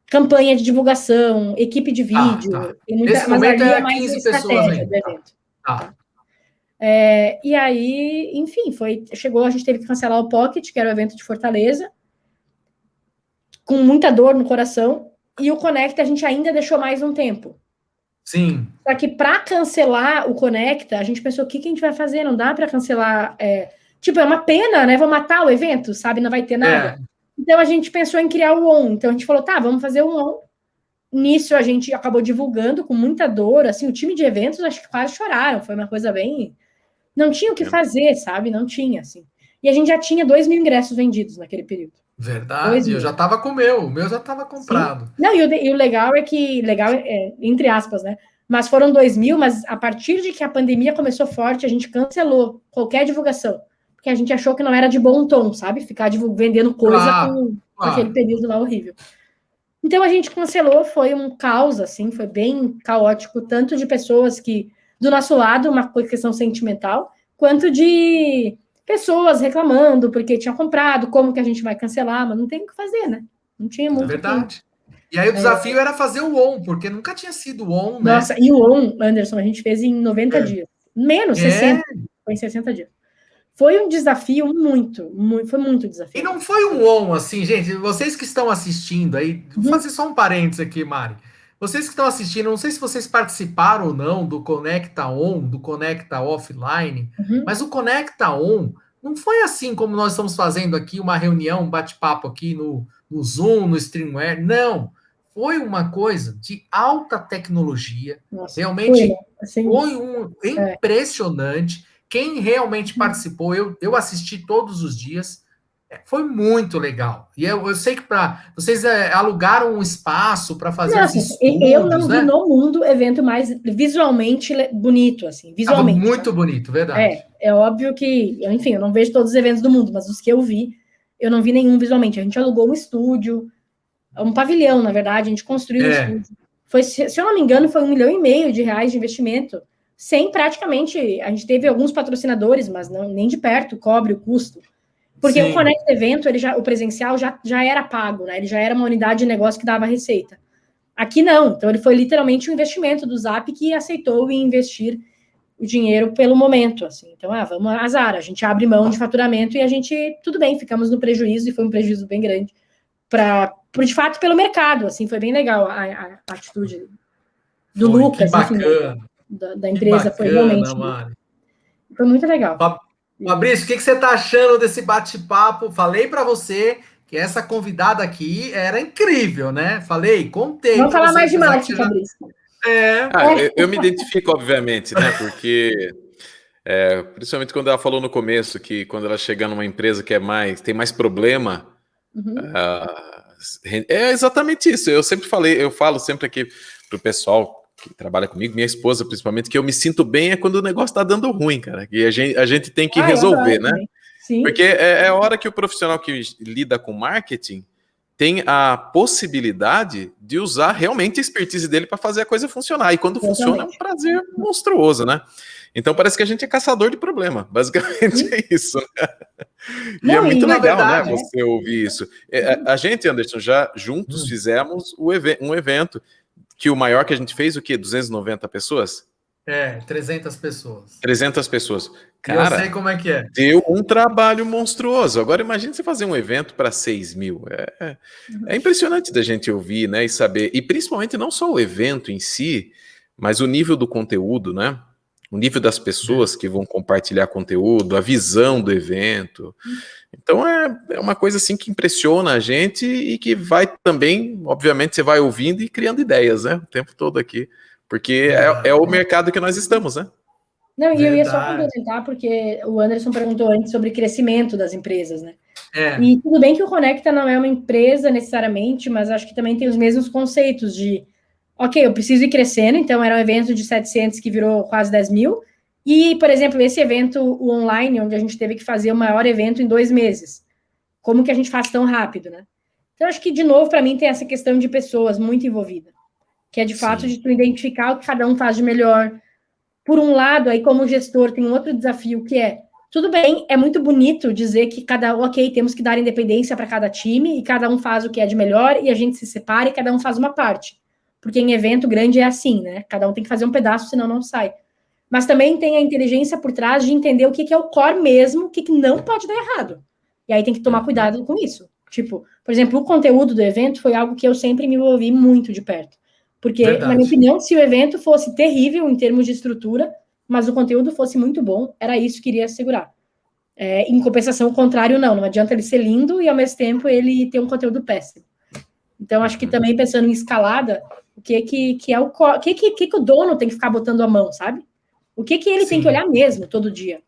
Speaker 3: Campanha de divulgação, equipe de vídeo.
Speaker 1: Nesse momento era 15 pessoas ainda.
Speaker 3: Do evento. E aí, enfim, chegou, a gente teve que cancelar o Pocket, que era o evento de Fortaleza, com muita dor no coração, e o Conecta a gente ainda deixou mais um tempo.
Speaker 1: Sim.
Speaker 3: Só que para cancelar o Conecta, a gente pensou, o que a gente vai fazer? Não dá para cancelar, é uma pena, né? Vou matar o evento, sabe? Não vai ter nada. Então a gente pensou em criar o ON. Então a gente falou, tá, vamos fazer o ON. Nisso a gente acabou divulgando com muita dor, assim, o time de eventos acho que quase choraram, foi uma coisa bem... Não tinha o que fazer, sabe? Não tinha, assim. E a gente já tinha 2 mil ingressos vendidos naquele período.
Speaker 1: Verdade, eu já estava com o meu já estava comprado.
Speaker 3: Sim. Não, e o legal é que, entre aspas, né? Mas foram 2 mil, mas a partir de que a pandemia começou forte, a gente cancelou qualquer divulgação, porque a gente achou que não era de bom tom, sabe? Ficar vendendo coisa com aquele período lá horrível. Então a gente cancelou, foi um caos, assim, foi bem caótico, tanto de pessoas que, do nosso lado, uma questão sentimental, quanto de pessoas reclamando porque tinha comprado, como que a gente vai cancelar, mas não tem o que fazer, né? Não tinha muito.
Speaker 1: É verdade. E aí o desafio era fazer o on, porque nunca tinha sido o on, né?
Speaker 3: Nossa, e o on, Anderson, a gente fez em 90 dias. Menos, 60. Foi em 60 dias. Foi um desafio foi muito desafio.
Speaker 1: E não foi um on assim, gente. Vocês que estão assistindo aí, vou fazer só um parênteses aqui, Mari. Vocês que estão assistindo, não sei se vocês participaram ou não do Conecta On, do Conecta Offline, mas o Conecta On não foi assim como nós estamos fazendo aqui, uma reunião, um bate-papo aqui no Zoom, no Streamware. Não. Foi uma coisa de alta tecnologia.
Speaker 3: Nossa,
Speaker 1: Realmente
Speaker 3: assim,
Speaker 1: foi impressionante. Quem realmente participou, eu assisti todos os dias, foi muito legal. E eu sei que vocês alugaram um espaço para fazer os estudos,
Speaker 3: eu não vi
Speaker 1: né?
Speaker 3: no mundo evento mais visualmente bonito, assim,
Speaker 1: Estava
Speaker 3: visualmente.
Speaker 1: muito bonito, verdade.
Speaker 3: É óbvio que, enfim, eu não vejo todos os eventos do mundo, mas os que eu vi, eu não vi nenhum visualmente. A gente alugou um estúdio, um pavilhão, na verdade, a gente construiu um estúdio. Foi, se eu não me engano, foi R$1,5 milhão de investimento, sem praticamente, a gente teve alguns patrocinadores, mas não, nem de perto cobre o custo. Porque o Conecta Evento, o presencial já era pago, né? Ele já era uma unidade de negócio que dava receita. Aqui não, então ele foi literalmente um investimento do Zap que aceitou investir o dinheiro pelo momento, assim. Então, vamos azar, a gente abre mão de faturamento e a gente, tudo bem, ficamos no prejuízo, e foi um prejuízo bem grande, de fato, pelo mercado, assim, foi bem legal a atitude do Lucas,
Speaker 1: que bacana.
Speaker 3: Enfim, da empresa, foi realmente...
Speaker 1: Mano.
Speaker 3: Foi muito legal.
Speaker 1: Fabrício, o que você está achando desse bate-papo? Falei para você que essa convidada aqui era incrível, né? Contei.
Speaker 3: Vamos falar mais de marketing, Fabrício.
Speaker 2: Eu me identifico, obviamente, né? Porque, principalmente quando ela falou no começo que quando ela chega numa empresa que tem mais problema, é exatamente isso. Eu falo sempre aqui pro pessoal que trabalha comigo, minha esposa principalmente, que eu me sinto bem quando o negócio tá dando ruim, cara. E a gente tem que resolver, né?
Speaker 3: Sim.
Speaker 2: Porque é a hora que o profissional que lida com marketing tem a possibilidade de usar realmente a expertise dele para fazer a coisa funcionar. E quando funciona, é um prazer monstruoso, né? Então parece que a gente é caçador de problema. Basicamente é isso. E é muito legal, verdade, né? Você ouvir isso. A gente, Anderson, já juntos fizemos um evento que o maior que a gente fez, o quê? 290 pessoas?
Speaker 1: 300 pessoas.
Speaker 2: 300 pessoas. Cara,
Speaker 1: eu sei como é que é.
Speaker 2: Deu um trabalho monstruoso. Agora imagine você fazer um evento para 6 mil. É impressionante da gente ouvir, né, e saber. E principalmente não só o evento em si, mas o nível do conteúdo, né? O nível das pessoas que vão compartilhar conteúdo, a visão do evento. Então é uma coisa assim que impressiona a gente e que vai também, obviamente, você vai ouvindo e criando ideias, né? O tempo todo aqui. Porque é o mercado que nós estamos, né?
Speaker 3: Não, e eu ia só complementar, porque o Anderson perguntou antes sobre crescimento das empresas, né? E tudo bem que o Conecta não é uma empresa necessariamente, mas acho que também tem os mesmos conceitos de, ok, eu preciso ir crescendo, então era um evento de 700 que virou quase 10 mil, e, por exemplo, esse evento, o online, onde a gente teve que fazer o maior evento em 2 meses. Como que a gente faz tão rápido, né? Então, acho que, de novo, para mim, tem essa questão de pessoas muito envolvidas, que é, de fato, de tu identificar o que cada um faz de melhor. Por um lado, aí como gestor, tem um outro desafio que é, tudo bem, é muito bonito dizer que temos que dar independência para cada time e cada um faz o que é de melhor e a gente se separa e cada um faz uma parte. Porque em evento grande é assim, né? Cada um tem que fazer um pedaço, senão não sai. Mas também tem a inteligência por trás de entender o que é o core mesmo, o que não pode dar errado. E aí tem que tomar cuidado com isso. Tipo, por exemplo, o conteúdo do evento foi algo que eu sempre me envolvi muito de perto. Porque, na minha opinião, se o evento fosse terrível em termos de estrutura, mas o conteúdo fosse muito bom, era isso que iria assegurar. Em compensação, o contrário, não adianta ele ser lindo e, ao mesmo tempo, ele ter um conteúdo péssimo. Então, acho que também, pensando em escalada, o que é o que o dono tem que ficar botando a mão, sabe? O que ele tem que olhar mesmo, todo dia.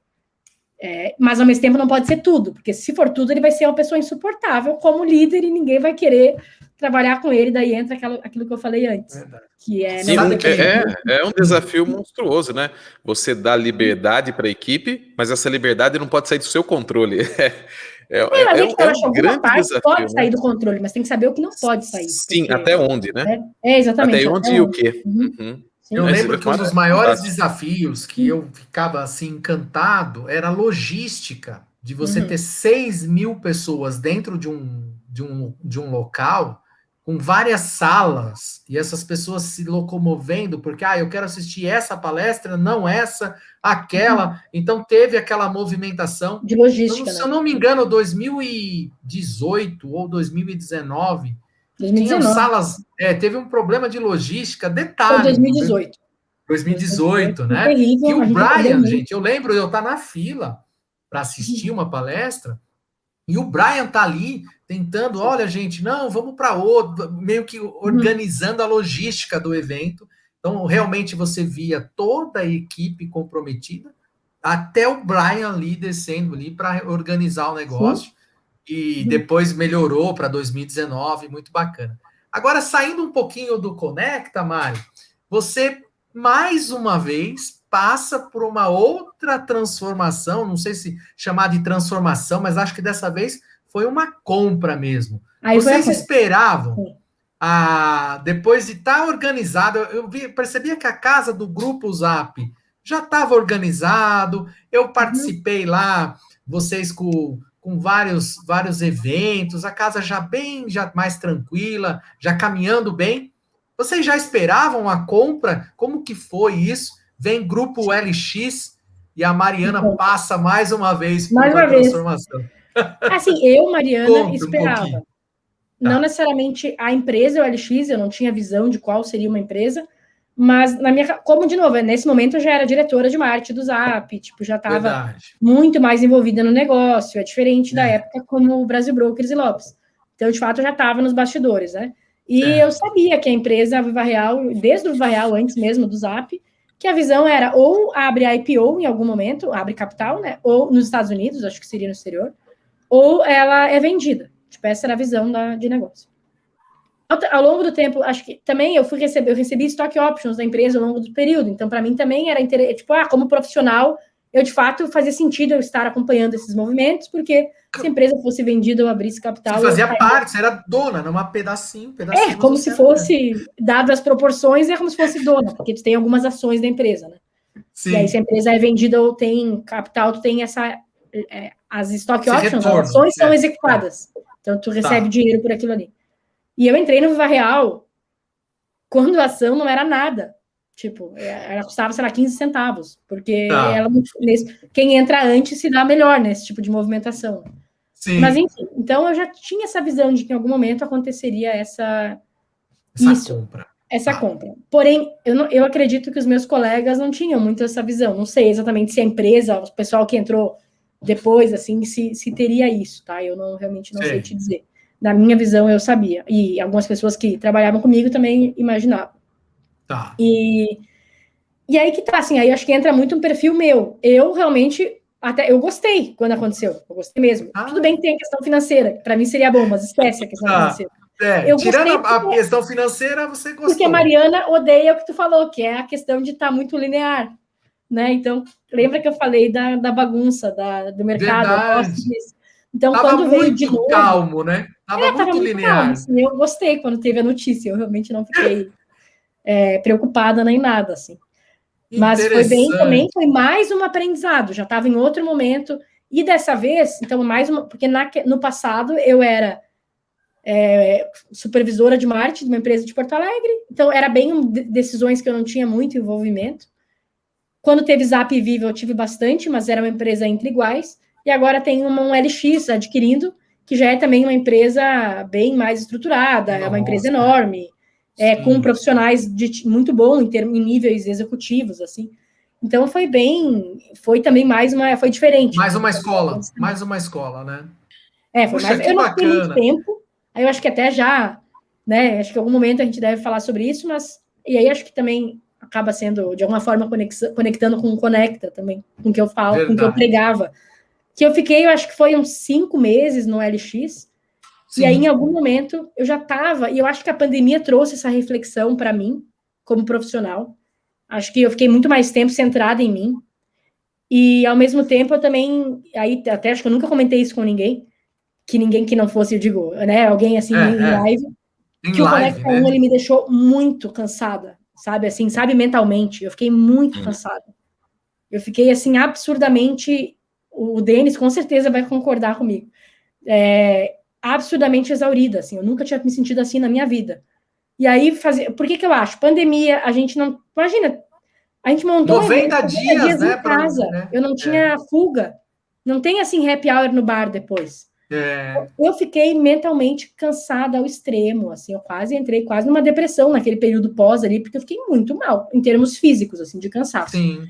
Speaker 3: Mas, ao mesmo tempo, não pode ser tudo, porque se for tudo, ele vai ser uma pessoa insuportável como líder e ninguém vai querer trabalhar com ele, daí entra aquilo que eu falei antes.
Speaker 1: Verdade.
Speaker 3: Que é...
Speaker 2: Sim, é um desafio monstruoso, né? Você dá liberdade para a equipe, mas essa liberdade não pode sair do seu controle. Um grande desafio.
Speaker 3: Pode sair do controle, mas tem que saber o que não pode sair.
Speaker 2: Sim, porque... até onde, né?
Speaker 3: Exatamente.
Speaker 2: Até onde e o quê?
Speaker 1: Uhum. Eu lembro que um dos maiores desafios que eu ficava assim encantado era a logística de você ter 6.000 pessoas dentro de um local com várias salas e essas pessoas se locomovendo porque eu quero assistir essa palestra, não essa, aquela. Então teve aquela movimentação
Speaker 3: de logística.
Speaker 1: Se eu não me engano, 2018 ou 2019 tinham
Speaker 3: 2019.
Speaker 1: salas. Teve um problema de logística, detalhe.
Speaker 3: Foi 2018.
Speaker 1: 2018, né?
Speaker 3: Terrível,
Speaker 1: que o Brian, gente, eu lembro eu estar na fila para assistir uma palestra e o Brian tá ali tentando, olha, gente, não, vamos para outro, meio que organizando a logística do evento. Então, realmente você via toda a equipe comprometida, até o Brian ali descendo ali para organizar o negócio. E depois melhorou para 2019, muito bacana. Agora, saindo um pouquinho do Conecta, Mari, você, mais uma vez, passa por uma outra transformação, não sei se chamar de transformação, mas acho que dessa vez foi uma compra mesmo. Vocês esperavam, depois de estar organizado, percebia que a casa do Grupo Zap já estava organizado, eu participei lá, vocês com vários eventos, a casa já mais tranquila, já caminhando bem. Vocês já esperavam a compra? Como que foi isso? Vem Grupo LX e a Mariana passa mais uma vez por uma transformação.
Speaker 3: Assim, eu, Mariana, esperava. Não necessariamente a empresa, o LX, eu não tinha visão de qual seria uma empresa, mas como, de novo, nesse momento eu já era diretora de marketing do Zap, já estava muito mais envolvida no negócio, é diferente da época como o Brasil Brokers e Lopes. Então, de fato, eu já estava nos bastidores, né? E eu sabia que a empresa, a Viva Real, desde o Viva Real, antes mesmo do Zap, que a visão era ou abre IPO em algum momento, abre capital, né? Ou nos Estados Unidos, acho que seria no exterior, ou ela é vendida. Essa era a visão de negócio. Ao longo do tempo, acho que também eu recebi stock options da empresa ao longo do período, então para mim também era interessante, como profissional, eu de fato fazia sentido eu estar acompanhando esses movimentos, porque se a empresa fosse vendida ou abrisse capital...
Speaker 1: Você fazia parte, você era dona, não uma pedacinho.
Speaker 3: Como se fosse, dado as proporções, é como se fosse dona, porque tu tem algumas ações da empresa, né? Sim. E aí se a empresa é vendida ou tem capital, tu tem as stock options, as ações são executadas, então tu recebe dinheiro por aquilo ali. E eu entrei no Viva Real quando a ação não era nada. Ela custava, sei lá, 15 centavos. Porque quem entra antes se dá melhor nesse tipo de movimentação. Sim. Mas, enfim, então eu já tinha essa visão de que em algum momento aconteceria essa compra. Porém, eu acredito que os meus colegas não tinham muito essa visão. Não sei exatamente se a empresa, o pessoal que entrou depois, assim, se teria isso, tá? Eu realmente não sei te dizer. Na minha visão, eu sabia. E algumas pessoas que trabalhavam comigo também imaginavam. E aí que tá, assim, aí acho que entra muito um perfil meu. Eu realmente, eu gostei quando aconteceu. Eu gostei mesmo. Tudo bem que tem a questão financeira. Para mim seria bom, mas esquece a questão financeira.
Speaker 1: Tirando a questão financeira, você gostou.
Speaker 3: Porque a Mariana odeia o que tu falou, que é a questão de estar muito linear. Né? Então, lembra que eu falei da bagunça do mercado?
Speaker 1: Verdade.
Speaker 3: Eu gosto disso. Então,
Speaker 1: tava
Speaker 3: quando veio de novo...
Speaker 1: calmo, né? Tava muito linear. Calmo,
Speaker 3: assim, eu gostei quando teve a notícia, eu realmente não fiquei preocupada nem nada, assim. Mas foi mais um aprendizado, já estava em outro momento, e dessa vez, então, porque no passado eu era supervisora de marketing de uma empresa de Porto Alegre, então era bem decisões que eu não tinha muito envolvimento. Quando teve Zap e Viva, eu tive bastante, mas era uma empresa entre iguais. E agora tem um LX adquirindo, que já é também uma empresa bem mais estruturada, é uma empresa enorme, com profissionais muito bom em níveis executivos, assim. Então foi também foi diferente.
Speaker 1: Mais uma escola, né?
Speaker 3: Eu não fiquei muito tempo, aí eu acho que até já, né, acho que em algum momento a gente deve falar sobre isso, mas, e aí acho que também acaba sendo, de alguma forma, conectando com o Conecta também, com o que eu falo, com o que eu pregava. Que eu fiquei, eu acho que foi uns 5 meses no LX, E aí, em algum momento, eu já estava, e eu acho que a pandemia trouxe essa reflexão para mim, como profissional. Acho que eu fiquei muito mais tempo centrada em mim. E, ao mesmo tempo, eu também, aí até acho que eu nunca comentei isso com ninguém que não fosse, eu digo, né, alguém assim em live, que o Conecta 1, ele me deixou muito cansada, sabe, assim, sabe, mentalmente, eu fiquei muito cansada. Eu fiquei, assim, absurdamente, o Denis com certeza vai concordar comigo, absurdamente exaurida, assim, eu nunca tinha me sentido assim na minha vida. E aí, por que eu acho? Pandemia, a gente não, imagina, a gente montou
Speaker 1: 90 dias, né,
Speaker 3: em casa, eu não tinha fuga, não tem, assim, happy hour no bar depois. Eu fiquei mentalmente cansada ao extremo, assim, eu entrei numa depressão naquele período pós ali, porque eu fiquei muito mal, em termos físicos, assim, de cansaço.
Speaker 1: Sim.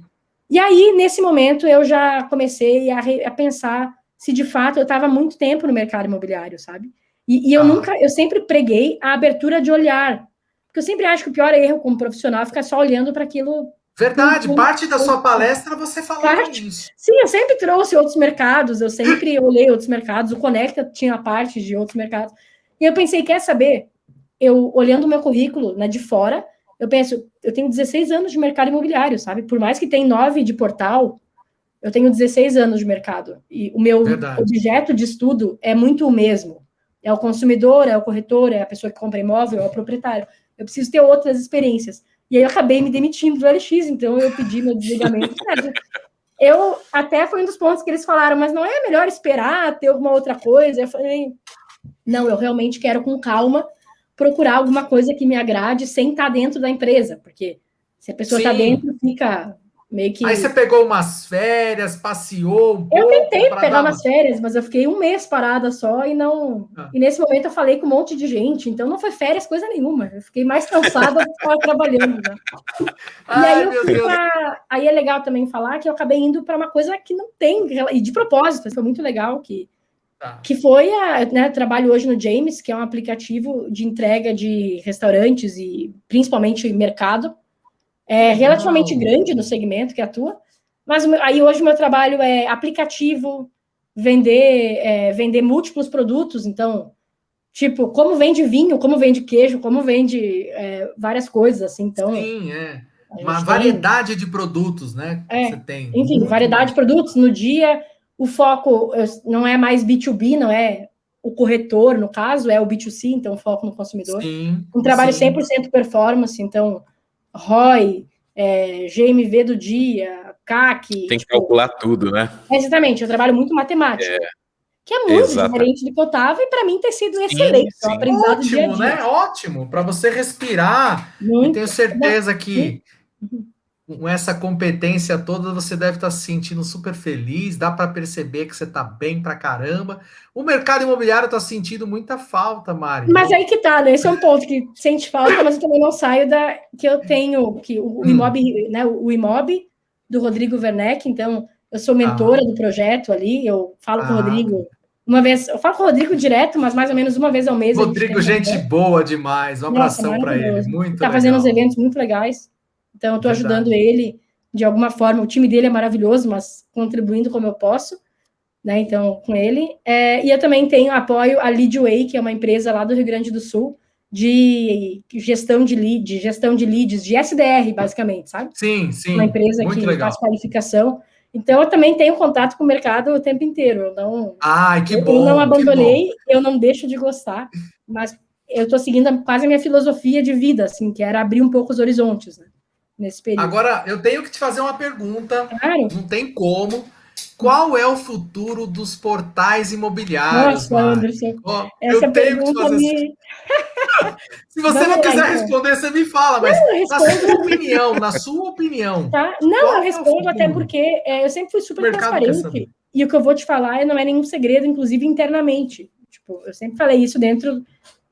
Speaker 3: E aí, nesse momento, eu já comecei a pensar se, de fato, eu estava muito tempo no mercado imobiliário, sabe? E eu sempre preguei a abertura de olhar, porque eu sempre acho que o pior erro como profissional é ficar só olhando para aquilo.
Speaker 1: Verdade, parte da sua palestra você falou isso.
Speaker 3: Sim, eu sempre trouxe outros mercados, eu sempre olhei outros mercados, o Conecta tinha parte de outros mercados. E eu pensei, quer saber? Eu, olhando o meu currículo, né, de fora, eu penso, eu tenho 16 anos de mercado imobiliário, sabe? Por mais que tenha 9 de portal, eu tenho 16 anos de mercado. E o meu objeto de estudo é muito o mesmo. É o consumidor, é o corretor, é a pessoa que compra imóvel, é o proprietário. Eu preciso ter outras experiências. E aí eu acabei me demitindo do LX, então eu pedi meu desligamento. Eu até foi um dos pontos que eles falaram, mas não é melhor esperar ter alguma outra coisa? Eu falei, não, eu realmente quero com calma procurar alguma coisa que me agrade sem estar dentro da empresa, porque se a pessoa está dentro, fica meio que...
Speaker 1: Aí você pegou umas férias, passeou um pouco...
Speaker 3: Eu tentei pegar umas férias, mas eu fiquei um mês parada só e não... E nesse momento eu falei com um monte de gente, então não foi férias coisa nenhuma. Eu fiquei mais cansada do que estava trabalhando. Né? E aí eu fui pra... Aí é legal também falar que eu acabei indo para uma coisa que não tem... E de propósito, foi muito legal que foi trabalho hoje no James, que é um aplicativo de entrega de restaurantes e principalmente mercado. É relativamente grande no segmento que atua, mas aí hoje o meu trabalho é aplicativo, vender múltiplos produtos, então, tipo, como vende vinho, como vende queijo, como vende várias coisas, assim, então...
Speaker 1: Sim, uma variedade de produtos, né, você tem.
Speaker 3: Enfim, variedade de produtos. No dia, o foco não é mais B2B, não é o corretor, no caso, é o B2C, então foco no consumidor.
Speaker 1: Sim,
Speaker 3: um trabalho 100% performance, então ROI, GMV do dia, CAC...
Speaker 2: Tem que calcular tudo, né?
Speaker 3: Exatamente, eu trabalho muito matemática. Que é muito diferente do que eu estava, e para mim tem sido excelente. É um aprendizado
Speaker 1: ótimo, dia a dia. Né? Ótimo, para você respirar. Muito. E tenho certeza que com essa competência toda, você deve estar se sentindo super feliz, dá para perceber que você está bem pra caramba. O mercado imobiliário está sentindo muita falta, Mari.
Speaker 3: Mas aí que tá, né? Esse é um ponto que sente falta, mas eu também não saio que eu tenho que o Imob, né? O Imob do Rodrigo Werneck, então eu sou mentora do projeto ali, eu falo com o Rodrigo uma vez, eu falo com o Rodrigo direto, mas mais ou menos uma vez ao mês.
Speaker 1: Rodrigo, gente boa demais, um abração para ele, muito legal.
Speaker 3: Tá fazendo uns eventos muito legais, então eu estou ajudando ele de alguma forma. O time dele é maravilhoso, mas contribuindo como eu posso, né? Então, com ele. E eu também tenho apoio a Leadway, que é uma empresa lá do Rio Grande do Sul, de gestão de leads, de SDR, basicamente, sabe?
Speaker 1: Sim, sim.
Speaker 3: Uma empresa
Speaker 1: muito
Speaker 3: que
Speaker 1: legal.
Speaker 3: faz qualificação. Então, eu também tenho contato com o mercado o tempo inteiro. Eu não, eu não abandonei, eu não deixo de gostar, mas eu estou seguindo quase a minha filosofia de vida, assim, que era abrir um pouco os horizontes, né, nesse período.
Speaker 1: Agora, eu tenho que te fazer uma pergunta, não tem como. Qual é o futuro dos portais imobiliários,
Speaker 3: Nossa, Anderson,
Speaker 1: essa eu tenho que te fazer Se você não quiser responder, você me fala, mas na sua opinião.
Speaker 3: Tá? Não, eu respondo até porque eu sempre fui super transparente. E o que eu vou te falar não é nenhum segredo, inclusive internamente. Tipo, eu sempre falei isso dentro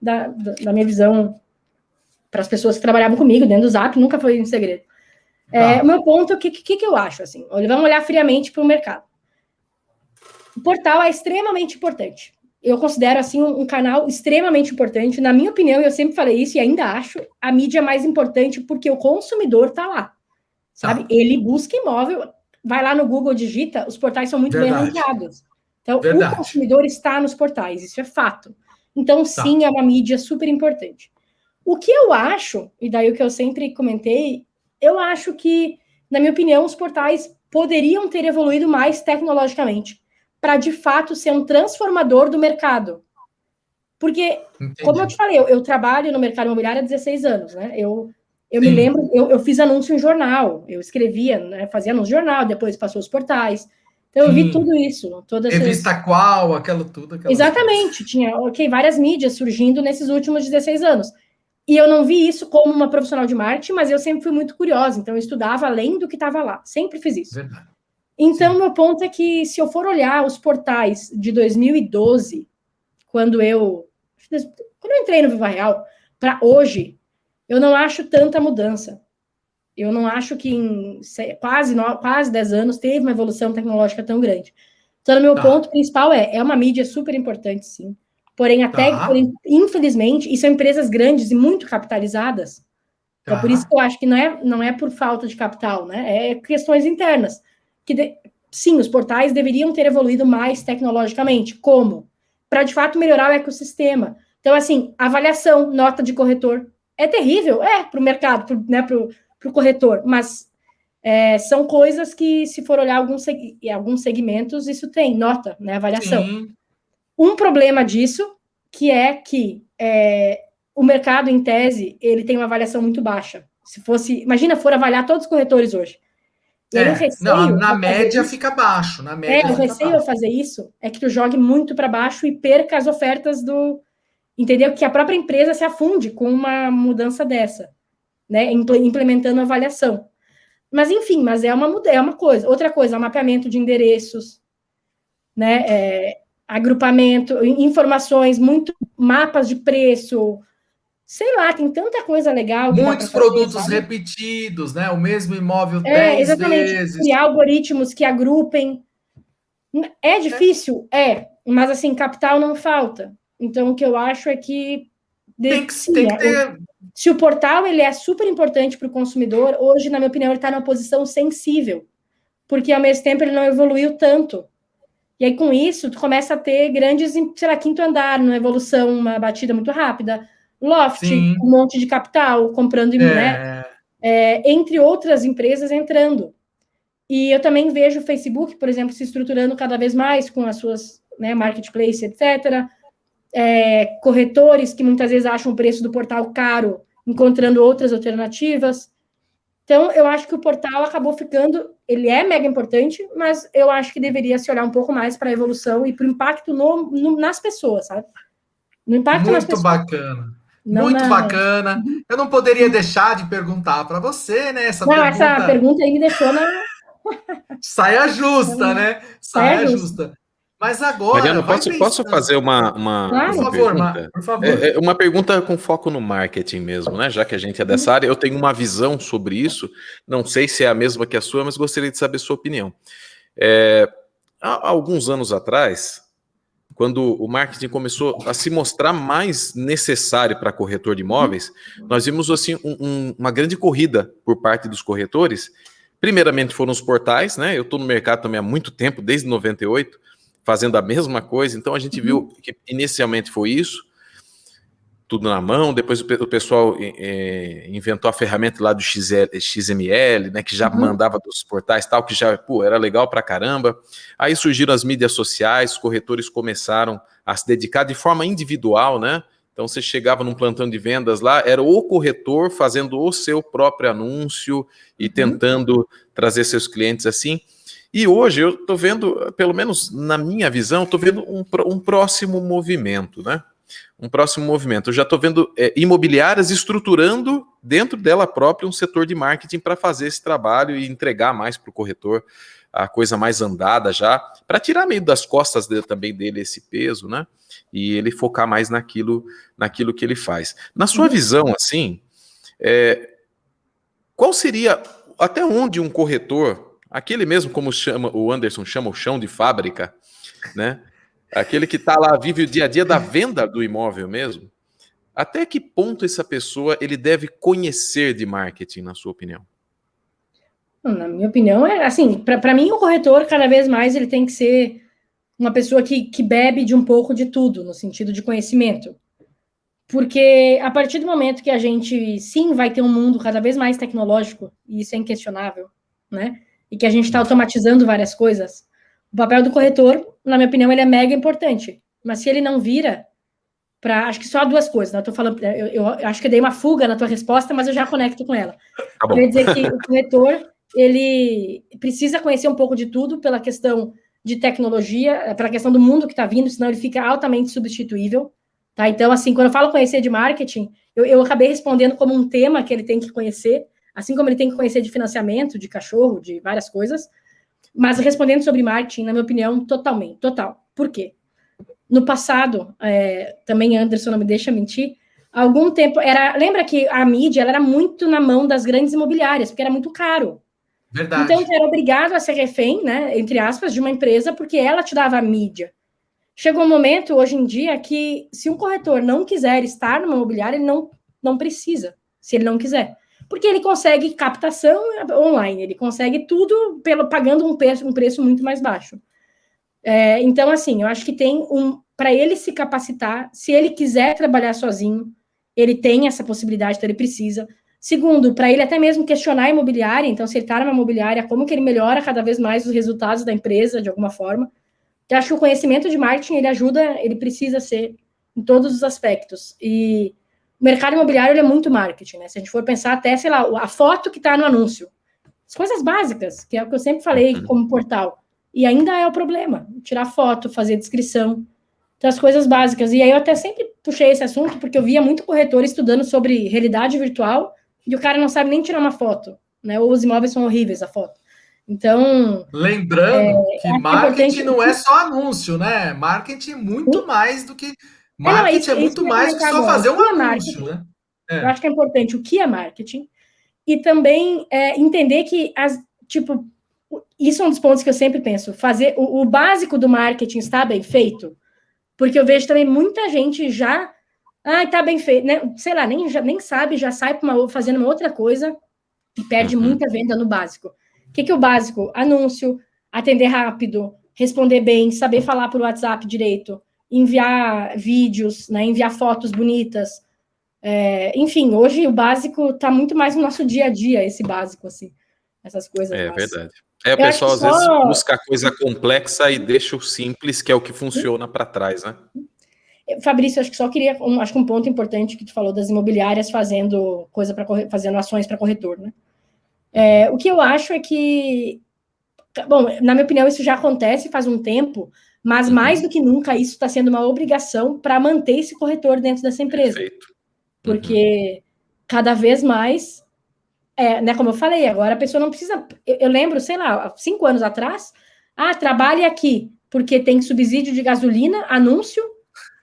Speaker 3: da minha visão para as pessoas que trabalhavam comigo, dentro do Zap, nunca foi um segredo. O meu ponto, o que eu acho? Assim, vamos olhar friamente para o mercado. O portal é extremamente importante. Eu considero, assim, um canal extremamente importante. Na minha opinião, eu sempre falei isso e ainda acho a mídia mais importante porque o consumidor está lá, sabe? Ele busca imóvel, vai lá no Google, digita, os portais são muito bem ranqueados. Então, o consumidor está nos portais, isso é fato. Então, sim, é uma mídia super importante. O que eu acho, e daí o que eu sempre comentei, eu acho que, na minha opinião, os portais poderiam ter evoluído mais tecnologicamente para, de fato, ser um transformador do mercado. Porque, como eu te falei, eu trabalho no mercado imobiliário há 16 anos, né? Eu me lembro, eu fiz anúncio em jornal, eu escrevia, né, fazia anúncio em jornal, depois passou os portais. Então, eu vi tudo isso.
Speaker 1: Revista Qual, aquilo tudo.
Speaker 3: Exatamente, tinha várias mídias surgindo nesses últimos 16 anos. E eu não vi isso como uma profissional de marketing, mas eu sempre fui muito curiosa, então eu estudava além do que estava lá, sempre fiz isso.
Speaker 1: Verdade.
Speaker 3: Então, meu ponto é que, se eu for olhar os portais de 2012, quando eu entrei no Viva Real, para hoje, eu não acho tanta mudança. Eu não acho que em quase 10 anos teve uma evolução tecnológica tão grande. Então, o meu ponto principal é uma mídia super importante, sim. Porém, infelizmente, e são empresas grandes e muito capitalizadas. Então, por isso que eu acho que não é por falta de capital, né? É questões internas. Sim, os portais deveriam ter evoluído mais tecnologicamente. Como? Para, de fato, melhorar o ecossistema. Então, assim, avaliação, nota de corretor. É terrível? Para o mercado, para o corretor. Mas são coisas que, se for olhar alguns segmentos, isso tem nota, né? Avaliação.
Speaker 1: Sim.
Speaker 3: Um problema disso, que é que o mercado, em tese, ele tem uma avaliação muito baixa. Imagina, for avaliar todos os corretores hoje.
Speaker 1: Na média fica baixo.
Speaker 3: O receio ao fazer isso é que tu jogue muito para baixo e perca as ofertas entendeu? Que a própria empresa se afunde com uma mudança dessa, né? Implementando a avaliação. Mas, enfim, é uma coisa. Outra coisa, mapeamento de endereços, né? Agrupamento, informações, mapas de preço, sei lá, tem tanta coisa legal.
Speaker 1: Muitos produtos repetidos, né? O mesmo imóvel 10 vezes.
Speaker 3: Criar algoritmos que agrupem. É difícil? Mas assim, capital não falta. Então, o que eu acho é que
Speaker 1: tem que ter.
Speaker 3: Se o portal ele é super importante para o consumidor, hoje, na minha opinião, ele está numa posição sensível, porque ao mesmo tempo ele não evoluiu tanto. E aí, com isso, tu começa a ter grandes, sei lá, quinto andar, uma evolução, uma batida muito rápida, loft, um monte de capital, comprando, né? Entre outras empresas entrando. E eu também vejo o Facebook, por exemplo, se estruturando cada vez mais com as suas, né, marketplace, etc. Corretores que muitas vezes acham o preço do portal caro, encontrando outras alternativas. Então, eu acho que o portal acabou ficando... Ele é mega importante, mas eu acho que deveria se olhar um pouco mais para a evolução e para o impacto nas pessoas, sabe? No impacto nas pessoas.
Speaker 1: Bacana. Muito bacana. Eu não poderia deixar de perguntar para você, né?
Speaker 3: Essa pergunta aí me deixou na...
Speaker 1: Saia justa, né? Saia justa. Mas agora...
Speaker 2: Mariano, posso fazer uma pergunta?
Speaker 1: Por favor.
Speaker 2: Uma pergunta com foco no marketing mesmo, né? Já que a gente é dessa área, eu tenho uma visão sobre isso. Não sei se é a mesma que a sua, mas gostaria de saber sua opinião. Há alguns anos atrás, quando o marketing começou a se mostrar mais necessário para corretor de imóveis, nós vimos assim uma grande corrida por parte dos corretores. Primeiramente foram os portais, né? Eu estou no mercado também há muito tempo, desde 98, fazendo a mesma coisa. Então a gente viu que inicialmente foi isso, tudo na mão. Depois o pessoal inventou a ferramenta lá do XML, né? Que já mandava dos portais tal, que já era legal pra caramba. Aí surgiram as mídias sociais, os corretores começaram a se dedicar de forma individual, né? Então você chegava num plantão de vendas lá, era o corretor fazendo o seu próprio anúncio e tentando trazer seus clientes assim. E hoje eu estou vendo, pelo menos na minha visão, estou vendo um próximo movimento, né? Um próximo movimento. Eu já estou vendo imobiliárias estruturando dentro dela própria um setor de marketing para fazer esse trabalho e entregar mais para o corretor a coisa mais andada já, para tirar meio das costas também dele esse peso, né? E ele focar mais naquilo que ele faz. Na sua visão, assim, qual seria, até onde um corretor, aquele mesmo como o Anderson chama o chão de fábrica, né? Aquele que está lá, vive o dia a dia da venda do imóvel mesmo, até que ponto essa pessoa ele deve conhecer de marketing, na sua opinião?
Speaker 3: Na minha opinião, assim, para mim o corretor, cada vez mais, ele tem que ser uma pessoa que bebe de um pouco de tudo, no sentido de conhecimento. Porque a partir do momento que a gente, sim, vai ter um mundo cada vez mais tecnológico, e isso é inquestionável, né? E que a gente está automatizando várias coisas, o papel do corretor, na minha opinião, ele é mega importante. Mas se ele não vira para... Acho que só há duas coisas, né? Eu tô falando, eu acho que eu dei uma fuga na tua resposta, mas eu já conecto com ela.
Speaker 2: Tá bom.
Speaker 3: Queria dizer que o corretor, ele precisa conhecer um pouco de tudo pela questão de tecnologia, pela questão do mundo que está vindo, senão ele fica altamente substituível. Tá? Então, assim, quando eu falo conhecer de marketing, eu acabei respondendo como um tema que ele tem que conhecer, assim como ele tem que conhecer de financiamento, de cachorro, de várias coisas, mas respondendo sobre marketing, na minha opinião, totalmente, total. Por quê? No passado, também Anderson não me deixa mentir, há algum tempo, lembra que a mídia ela era muito na mão das grandes imobiliárias, porque era muito caro.
Speaker 1: Verdade.
Speaker 3: Então, você era obrigado a ser refém, né, entre aspas, de uma empresa, porque ela te dava a mídia. Chegou um momento, hoje em dia, que se um corretor não quiser estar numa imobiliária, ele não precisa, se ele não quiser. Porque ele consegue captação online, ele consegue tudo pagando um preço muito mais baixo. Então, assim, eu acho que tem para ele se capacitar, se ele quiser trabalhar sozinho, ele tem essa possibilidade, então ele precisa. Segundo, para ele até mesmo questionar a imobiliária, então, se ele está numa imobiliária, como que ele melhora cada vez mais os resultados da empresa, de alguma forma. Eu acho que o conhecimento de marketing, ele ajuda, ele precisa ser em todos os aspectos. E o mercado imobiliário, ele é muito marketing, né? Se a gente for pensar até, sei lá, a foto que está no anúncio. As coisas básicas, que é o que eu sempre falei como portal. E ainda é o problema. Tirar foto, fazer descrição. Então, as coisas básicas. E aí eu até sempre puxei esse assunto, porque eu via muito corretor estudando sobre realidade virtual e o cara não sabe nem tirar uma foto, né? Ou os imóveis são horríveis, a foto. Então,
Speaker 1: lembrando que marketing não é
Speaker 3: importante...
Speaker 1: só anúncio, né? Marketing é muito mais do que. Marketing é
Speaker 3: isso
Speaker 1: muito
Speaker 3: que eu ia
Speaker 1: mais do que
Speaker 3: comentar
Speaker 1: só
Speaker 3: agora.
Speaker 1: fazer
Speaker 3: O
Speaker 1: um
Speaker 3: que é
Speaker 1: anúncio,
Speaker 3: marketing?
Speaker 1: né?
Speaker 3: Eu acho que é importante o que é marketing e também entender que, isso é um dos pontos que eu sempre penso, fazer o básico do marketing está bem feito, porque eu vejo também muita gente já, tá bem feito, né? Sei lá, nem sabe, já sai fazendo uma outra coisa e perde muita venda no básico. O que é o básico? Anúncio, atender rápido, responder bem, saber falar por WhatsApp direito, enviar vídeos, né? Enviar fotos bonitas. Enfim, hoje o básico está muito mais no nosso dia a dia, esse básico, assim, essas coisas.
Speaker 2: É
Speaker 3: mas
Speaker 2: verdade. O
Speaker 3: eu acho que
Speaker 2: pessoal às
Speaker 3: só...
Speaker 2: vezes busca coisa complexa e deixa o simples, que é o que funciona para trás, né?
Speaker 3: Fabrício, acho que só queria, acho que um ponto importante que tu falou das imobiliárias fazendo fazendo ações para corretor, né? O que eu acho é que, bom, na minha opinião, isso já acontece faz um tempo, mas mais do que nunca isso está sendo uma obrigação para manter esse corretor dentro dessa empresa.
Speaker 2: Perfeito.
Speaker 3: Porque cada vez mais, né, como eu falei, agora a pessoa não precisa... Eu lembro, sei lá, 5 anos atrás, trabalhe aqui, porque tem subsídio de gasolina, anúncio,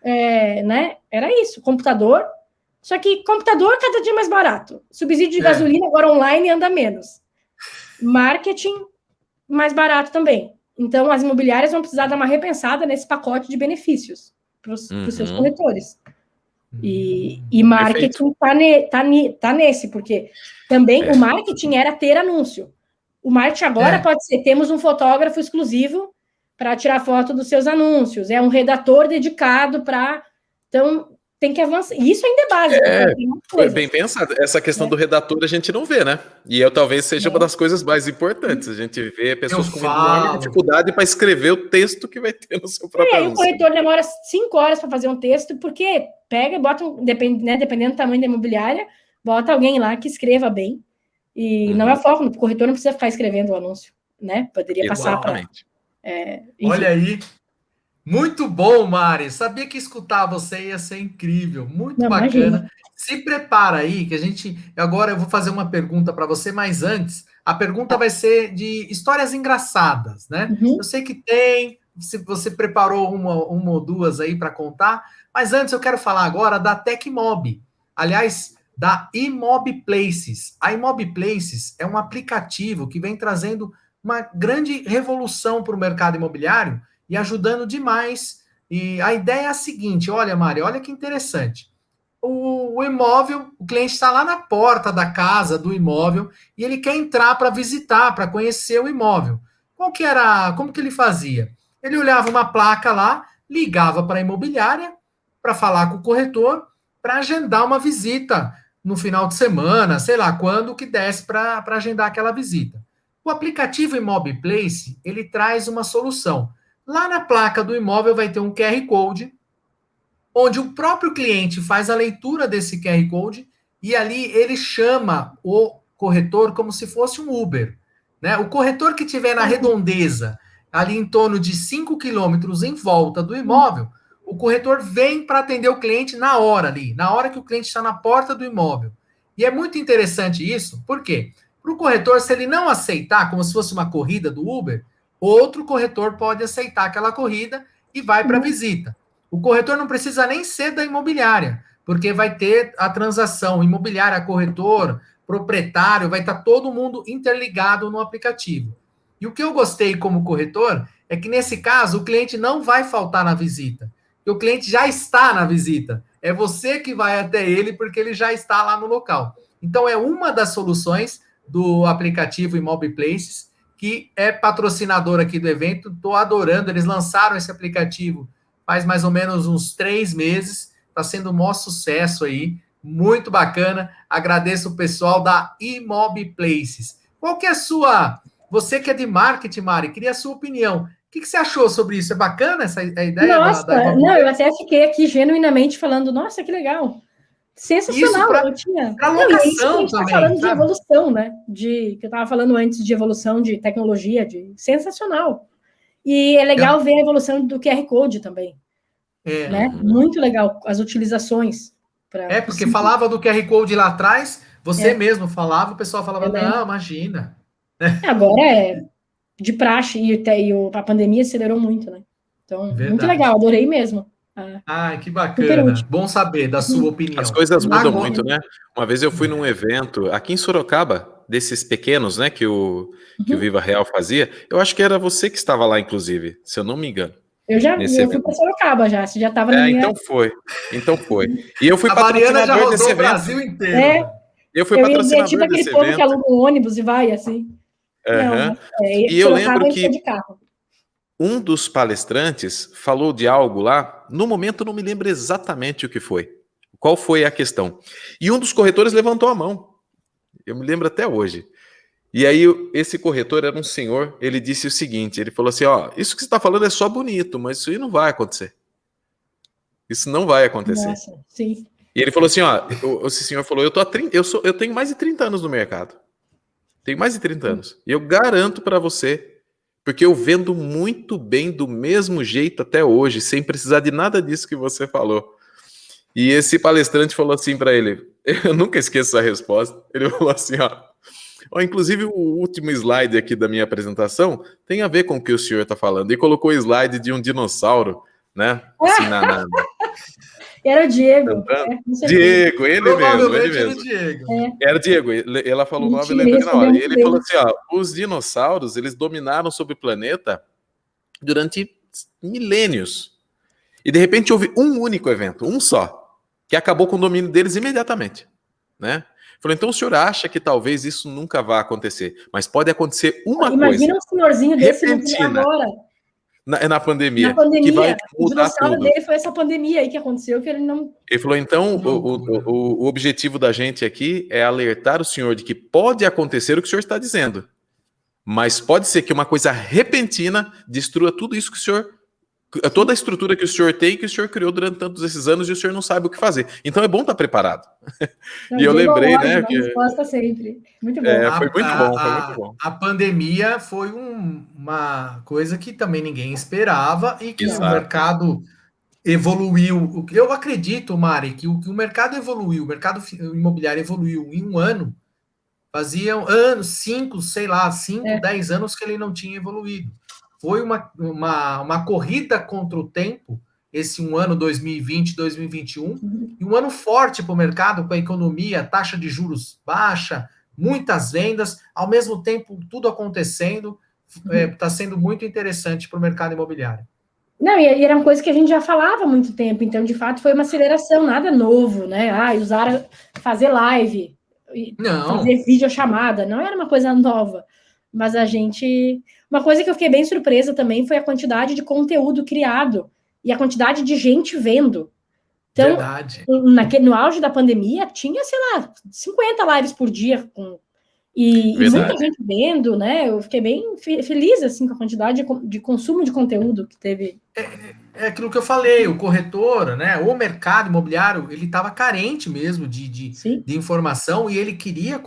Speaker 3: né? Era isso, computador. Só que computador cada dia mais barato. Subsídio de gasolina agora online anda menos. Marketing mais barato também. Então, as imobiliárias vão precisar dar uma repensada nesse pacote de benefícios para os seus corretores. E marketing tá nesse, porque também o marketing era ter anúncio. O marketing agora pode ser, temos um fotógrafo exclusivo para tirar foto dos seus anúncios, é um redator dedicado para... Então, tem que avançar. Isso ainda é básico.
Speaker 2: Foi bem pensado. Essa questão do redator a gente não vê, né? E talvez seja uma das coisas mais importantes. A gente vê pessoas com enorme dificuldade para escrever o texto que vai ter no seu próprio anúncio.
Speaker 3: O corretor demora 5 horas para fazer um texto, porque pega e bota, dependendo do tamanho da imobiliária, bota alguém lá que escreva bem. E não é foco, o corretor não precisa ficar escrevendo o anúncio, né? Poderia passar para...
Speaker 1: Olha aí. Muito bom, Mari. Sabia que escutar você ia ser incrível. Muito bacana. Imagina. Se prepara aí, que agora eu vou fazer uma pergunta para você, mas antes, a pergunta vai ser de histórias engraçadas, né? Eu sei que tem, se você preparou uma ou duas aí para contar, mas antes eu quero falar agora da Tecmob. Aliás, da Imob Places. A Imob Places é um aplicativo que vem trazendo uma grande revolução para o mercado imobiliário e ajudando demais. E a ideia é a seguinte, olha, Mari, olha que interessante. O imóvel, o cliente está lá na porta da casa do imóvel e ele quer entrar para visitar, para conhecer o imóvel. Como que ele fazia? Ele olhava uma placa lá, ligava para a imobiliária para falar com o corretor, para agendar uma visita no final de semana, sei lá, quando que desse para agendar aquela visita. O aplicativo Imob Place, ele traz uma solução. Lá na placa do imóvel vai ter um QR Code, onde o próprio cliente faz a leitura desse QR Code e ali ele chama o corretor como se fosse um Uber. Né? O corretor que estiver na redondeza, ali em torno de 5 quilômetros em volta do imóvel, o corretor vem para atender o cliente na hora ali, na hora que o cliente está na porta do imóvel. E é muito interessante isso, por quê? Para o corretor, se ele não aceitar, como se fosse uma corrida do Uber, outro corretor pode aceitar aquela corrida e vai para a visita. O corretor não precisa nem ser da imobiliária, porque vai ter a transação imobiliária, corretor, proprietário, vai estar todo mundo interligado no aplicativo. E o que eu gostei como corretor é que, nesse caso, o cliente não vai faltar na visita, porque o cliente já está na visita. É você que vai até ele, porque ele já está lá no local. Então, é uma das soluções do aplicativo Imob Places, que é patrocinador aqui do evento. Estou adorando, eles lançaram esse aplicativo faz mais ou menos uns 3 meses, está sendo um maior sucesso aí, muito bacana. Agradeço o pessoal da Imob Places. Qual que é a sua... Você que é de marketing, Mari, queria a sua opinião. O que você achou sobre isso? É bacana essa ideia?
Speaker 3: Nossa, não, eu até fiquei aqui genuinamente falando, nossa, que legal. Sensacional, eu tinha.
Speaker 1: Para locação
Speaker 3: não, isso a gente
Speaker 1: também,
Speaker 3: tá falando, sabe?
Speaker 1: De
Speaker 3: evolução, né? Que eu estava falando antes de evolução de tecnologia, sensacional. E é legal ver a evolução do QR Code também. Né? Muito legal as utilizações.
Speaker 1: Porque falava do QR Code lá atrás, você mesmo falava, o pessoal falava, não, imagina.
Speaker 3: Agora é de praxe, e a pandemia acelerou muito, né? Então, muito legal, adorei mesmo.
Speaker 1: Que bacana. Bom saber da sua opinião.
Speaker 2: As coisas mudam muito, né? Uma vez eu fui num evento aqui em Sorocaba, desses pequenos, né, que o Viva Real fazia. Eu acho que era você que estava lá, inclusive, se eu não me engano.
Speaker 3: Eu fui para Sorocaba já, você já estava na minha...
Speaker 2: Então foi. E eu fui patrocinador desse evento. O Brasil
Speaker 1: inteiro.
Speaker 2: Eu fui patrocinador desse evento.
Speaker 3: Aquele povo que aluga um ônibus e vai, assim.
Speaker 2: Não, e eu lembro que um dos palestrantes falou de algo lá, no momento eu não me lembro exatamente o que foi, qual foi a questão. E um dos corretores levantou a mão, eu me lembro até hoje. E aí esse corretor era um senhor, ele disse o seguinte, ele falou assim, isso que você está falando é só bonito, mas isso aí não vai acontecer. Isso não vai acontecer.
Speaker 3: Nossa, sim.
Speaker 2: E ele falou assim, esse senhor falou, eu tenho mais de 30 anos no mercado. Tenho mais de 30 anos. E eu garanto para você, porque eu vendo muito bem do mesmo jeito até hoje, sem precisar de nada disso que você falou. E esse palestrante falou assim para ele, eu nunca esqueço essa resposta, ele falou assim, inclusive o último slide aqui da minha apresentação tem a ver com o que o senhor está falando, e colocou o slide de um dinossauro, né? Assim,
Speaker 3: Era o Diego.
Speaker 2: Diego, ele mesmo. Era Diego. Ela falou o nome e lembrei na hora. E ele falou assim, os dinossauros, eles dominaram sobre o planeta durante milênios. E de repente houve um único evento, um só, que acabou com o domínio deles imediatamente, né? Falou, então o senhor acha que talvez isso nunca vá acontecer, mas pode acontecer uma coisa.
Speaker 3: Imagina um senhorzinho desse agora.
Speaker 2: Na pandemia.
Speaker 3: Na pandemia,
Speaker 2: que vai
Speaker 3: o dinossauro dele foi essa pandemia aí que aconteceu, que ele não...
Speaker 2: Ele falou, então, o objetivo da gente aqui é alertar o senhor de que pode acontecer o que o senhor está dizendo, mas pode ser que uma coisa repentina destrua tudo isso que o senhor... Toda a estrutura que o senhor tem, que o senhor criou durante tantos esses anos e o senhor não sabe o que fazer. Então é bom estar preparado. E eu lembrei, né?
Speaker 3: Que... resposta sempre. Muito bom.
Speaker 2: Foi muito bom.
Speaker 1: A pandemia foi uma coisa que também ninguém esperava e que o mercado evoluiu. Eu acredito, Mari, que o mercado evoluiu, o mercado imobiliário evoluiu em um ano. Faziam anos, 5, 10 anos que ele não tinha evoluído. Foi uma corrida contra o tempo, esse um ano 2020, 2021, e um ano forte para o mercado, com a economia, taxa de juros baixa, muitas vendas, ao mesmo tempo tudo acontecendo, está sendo muito interessante para o mercado imobiliário.
Speaker 3: Não, e era uma coisa que a gente já falava há muito tempo, então, de fato, foi uma aceleração, nada novo, né? Fazer live, fazer videochamada, não era uma coisa nova. Mas a gente... Uma coisa que eu fiquei bem surpresa também foi a quantidade de conteúdo criado e a quantidade de gente vendo. Então,
Speaker 1: Verdade.
Speaker 3: no auge da pandemia, tinha, sei lá, 50 lives por dia e muita gente vendo, né? Eu fiquei bem feliz assim, com a quantidade de consumo de conteúdo que teve.
Speaker 1: É aquilo que eu falei, o corretor, né? O mercado imobiliário, ele estava carente mesmo de informação e ele queria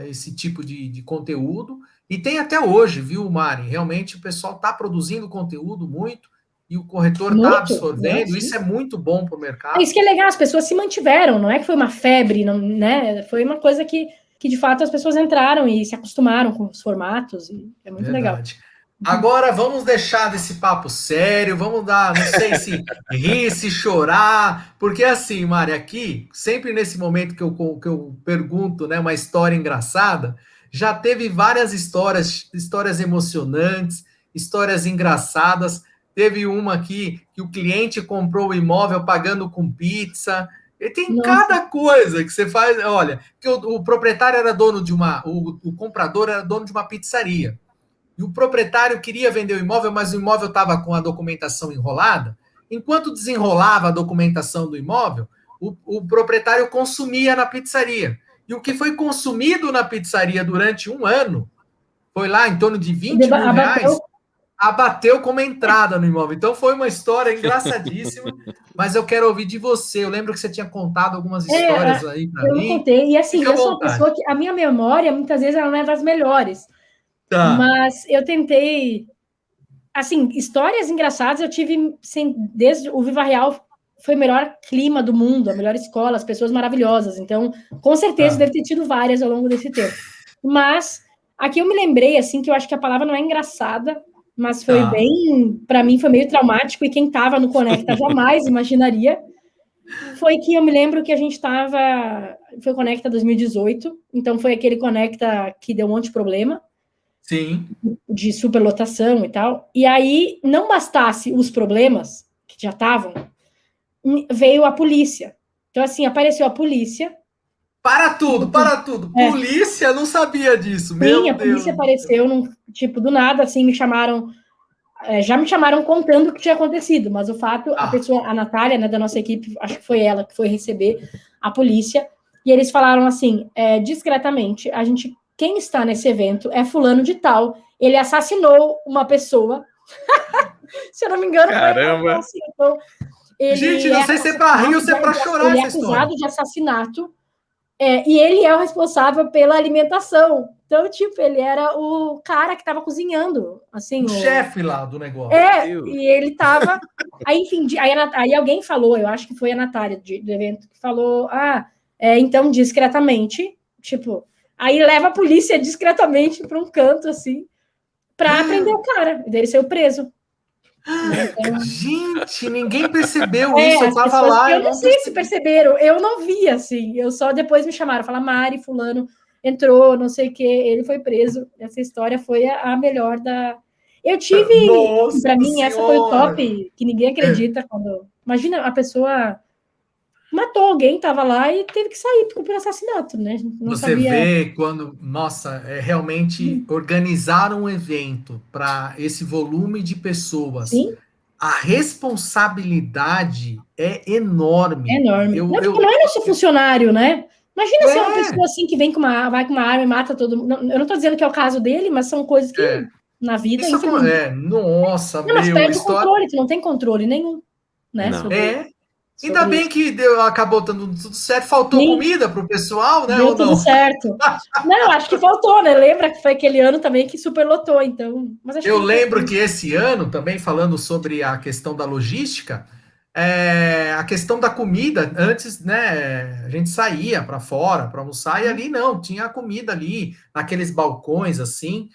Speaker 1: esse tipo de conteúdo. E tem até hoje, viu, Mari? Realmente o pessoal está produzindo conteúdo muito e o corretor está absorvendo. Isso é muito bom para o mercado.
Speaker 3: Isso que é legal, as pessoas se mantiveram, não é que foi uma febre, não, né? Foi uma coisa que de fato as pessoas entraram e se acostumaram com os formatos, e é muito legal.
Speaker 1: Agora vamos deixar desse papo sério, vamos dar, não sei se rir, se chorar, porque assim, Mari, aqui, sempre nesse momento que eu pergunto, né, uma história engraçada, já teve várias histórias emocionantes, histórias engraçadas. Teve uma aqui que o cliente comprou o imóvel pagando com pizza. E tem cada coisa que você faz. Olha, que o proprietário era dono de o comprador era dono de uma pizzaria. E o proprietário queria vender o imóvel, mas o imóvel estava com a documentação enrolada. Enquanto desenrolava a documentação do imóvel, o proprietário consumia na pizzaria. E o que foi consumido na pizzaria durante um ano foi lá em torno de 20 mil reais, abateu como entrada no imóvel. Então foi uma história engraçadíssima, mas eu quero ouvir de você. Eu lembro que você tinha contado algumas histórias aí para mim.
Speaker 3: Eu contei, e assim, eu sou uma pessoa que a minha memória, muitas vezes, ela não é das melhores. Tá. Mas eu tentei, assim, histórias engraçadas eu tive, desde o Viva Real foi o melhor clima do mundo, a melhor escola, as pessoas maravilhosas, então, com certeza deve ter tido várias ao longo desse tempo. Mas, aqui eu me lembrei, assim, que eu acho que a palavra não é engraçada, mas foi bem, para mim foi meio traumático, e quem estava no Conecta jamais imaginaria, foi que eu me lembro que a gente estava, foi o Conecta 2018, então foi aquele Conecta que deu um monte de problema,
Speaker 1: sim,
Speaker 3: de superlotação e tal. E aí, não bastasse os problemas, que já estavam, veio a polícia. Então, assim, apareceu a polícia.
Speaker 1: Para tudo. Polícia, não sabia disso, meu Deus.
Speaker 3: Sim, a polícia apareceu, tipo, do nada, assim, me chamaram, já me chamaram contando o que tinha acontecido, mas o fato, a pessoa, a Natália, né, da nossa equipe, acho que foi ela que foi receber a polícia, e eles falaram assim, discretamente, quem está nesse evento é fulano de tal, ele assassinou uma pessoa, se eu não me engano,
Speaker 2: caramba.
Speaker 3: Assim, então,
Speaker 1: gente, não sei se é para rir ou se é para chorar essa história.
Speaker 3: Ele é acusado de assassinato, e ele é o responsável pela alimentação. Então, tipo, ele era o cara que estava cozinhando, assim,
Speaker 1: o chefe lá do negócio.
Speaker 3: E ele estava... Aí, enfim, aí alguém falou, eu acho que foi a Natália do evento, que falou, então, discretamente, tipo... Aí leva a polícia discretamente para um canto, assim, para prender o cara. E daí ele saiu preso.
Speaker 1: Então... Gente, ninguém percebeu isso. Eu tava lá.
Speaker 3: Eu não sei se perceberam. Eu não vi, assim. Eu só depois me chamaram. Falaram, Mari, fulano entrou, não sei o quê. Ele foi preso. Essa história foi a melhor da... Eu tive... Para mim, senhora, essa foi o top, que ninguém acredita. Imagina, a pessoa... matou alguém, estava lá e teve que sair por assassinato, né? Não
Speaker 1: você sabia... vê quando, nossa, realmente organizaram um evento para esse volume de pessoas.
Speaker 3: Sim.
Speaker 1: A responsabilidade é enorme.
Speaker 3: É enorme. Não é nosso funcionário, né? Imagina ser uma pessoa assim que vai com uma arma e mata todo mundo. Eu não estou dizendo que é o caso dele, mas são coisas que na vida...
Speaker 1: Isso nossa,
Speaker 3: não, mas perde o controle, tu não tem controle nenhum, né?
Speaker 1: Ainda bem que acabou dando tudo certo. Faltou comida para o pessoal, né?
Speaker 3: Deu tudo certo. Não, acho que faltou, né? Lembra que foi aquele ano também que superlotou, então... Mas acho
Speaker 1: eu lembro que esse ano, também falando sobre a questão da logística, a questão da comida, antes, né, a gente saía para fora para almoçar, e ali não, tinha a comida ali, naqueles balcões, assim,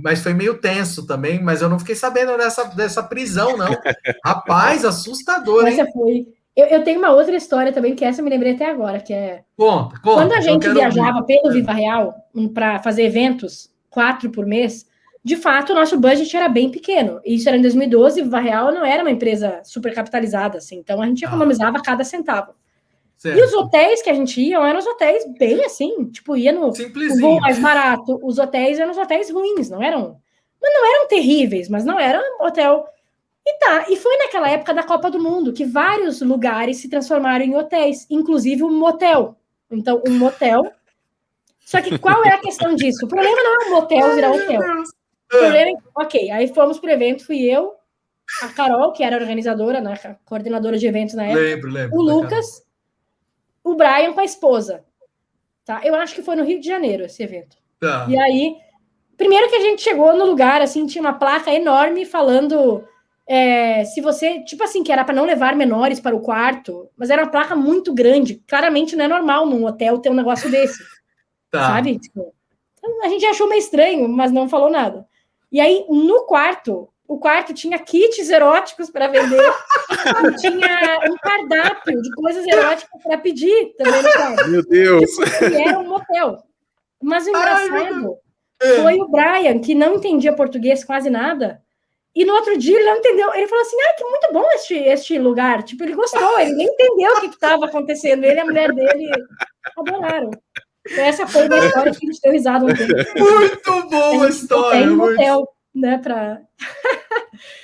Speaker 1: mas foi meio tenso também, mas eu não fiquei sabendo dessa prisão, não. Rapaz, assustador, hein?
Speaker 3: Essa foi... Eu tenho uma outra história também, que essa eu me lembrei até agora, que é...
Speaker 1: Conta.
Speaker 3: Quando a gente viajava pelo Viva Real para fazer eventos, 4 por mês, de fato, o nosso budget era bem pequeno. Isso era em 2012, Viva Real não era uma empresa super capitalizada, assim, então a gente economizava cada centavo. E os hotéis que a gente ia eram os hotéis bem assim, tipo, ia no voo mais barato. Os hotéis eram os hotéis ruins, não eram terríveis, mas não era um hotel. E foi naquela época da Copa do Mundo que vários lugares se transformaram em hotéis, inclusive um motel. Então, um motel. Só que qual é a questão disso? O problema não é um motel virar hotel. O problema é, ok, aí fomos pro evento, fui eu, a Carol, que era organizadora, né, coordenadora de eventos na época,
Speaker 1: lembro,
Speaker 3: o Lucas, o Brian com a esposa. Tá? Eu acho que foi no Rio de Janeiro esse evento.
Speaker 1: Tá.
Speaker 3: E aí, primeiro que a gente chegou no lugar, assim, tinha uma placa enorme falando se você, tipo assim, que era para não levar menores para o quarto, mas era uma placa muito grande. Claramente não é normal num hotel ter um negócio desse. Tá. Sabe? Tipo, a gente achou meio estranho, mas não falou nada. E aí, no quarto, o quarto tinha kits eróticos para vender, e tinha um cardápio de coisas eróticas para pedir também no quarto.
Speaker 2: Meu Deus!
Speaker 3: Tipo, e era um motel. Mas o engraçado foi o Brian, que não entendia português quase nada, e no outro dia ele não entendeu. Ele falou assim, que muito bom este lugar. Tipo, ele gostou, ele nem entendeu o que estava acontecendo. Ele e a mulher dele adoraram. Então, essa foi uma história que a gente deu risada um tempo.
Speaker 1: Muito boa a história.
Speaker 3: Um hotel, né, pra...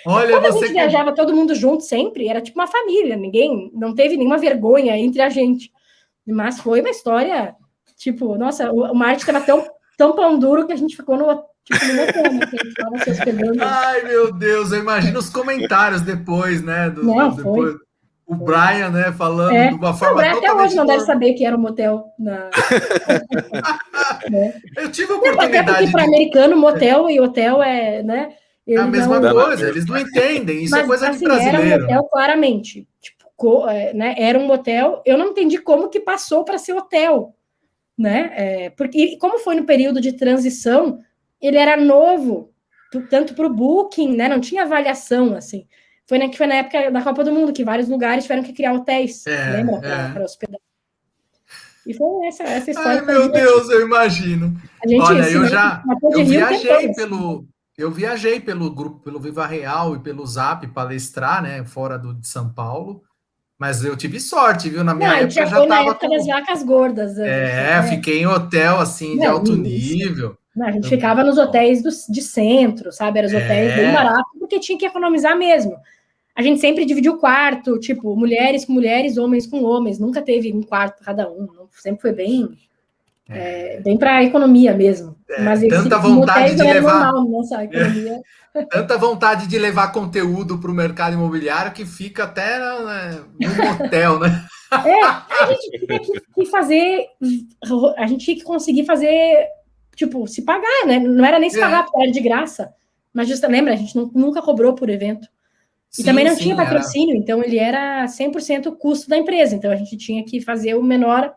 Speaker 1: Olha,
Speaker 3: quando a gente viajava todo mundo junto sempre, era tipo uma família, não teve nenhuma vergonha entre a gente. Mas foi uma história, tipo, nossa, o Marte estava tão pão duro que a gente ficou no hotel, né, que a gente tava se hospedando.
Speaker 1: Ai, meu Deus, eu imagino os comentários depois, né?
Speaker 3: Foi.
Speaker 1: O Brian, né, falando de uma forma
Speaker 3: totalmente... Até hoje não deve saber que era um motel.
Speaker 1: Eu tive a oportunidade...
Speaker 3: Até porque para americano, motel e hotel é, né?
Speaker 1: É a mesma coisa, eles não entendem, isso é coisa assim, de brasileiro.
Speaker 3: Era um motel claramente, tipo, né, era um motel, eu não entendi como que passou para ser hotel, né? Porque como foi no período de transição, ele era novo, tanto para o Booking, né? Não tinha avaliação, assim. Foi na época da Copa do Mundo, que vários lugares tiveram que criar hotéis, lembra? Para hospedar. E foi essa história.
Speaker 1: Ai, meu Deus, eu imagino. Olha, eu viajei pelo grupo, pelo Viva Real e pelo Zap palestrar, né, fora de São Paulo, mas eu tive sorte, viu? Na minha época já
Speaker 3: na época das vacas gordas.
Speaker 1: Fiquei em hotel, assim, de alto nível.
Speaker 3: Não, a gente ficava nos hotéis de centro, sabe? Eram os hotéis bem baratos, porque tinha que economizar mesmo. A gente sempre dividiu o quarto, tipo, mulheres com mulheres, homens com homens. Nunca teve um quarto cada um. Sempre foi bem para economia mesmo. Mas
Speaker 1: tanta vontade de levar...
Speaker 3: normal, nossa economia.
Speaker 1: Tanta vontade de levar conteúdo para o mercado imobiliário que fica até no motel, né?
Speaker 3: A gente tinha que fazer... A gente tinha que conseguir fazer... Tipo, se pagar, né? Não era nem se pagar, porque era de graça. Mas lembra, a gente nunca cobrou por evento. E também não tinha patrocínio, então ele era 100% custo da empresa. Então a gente tinha que fazer o melhor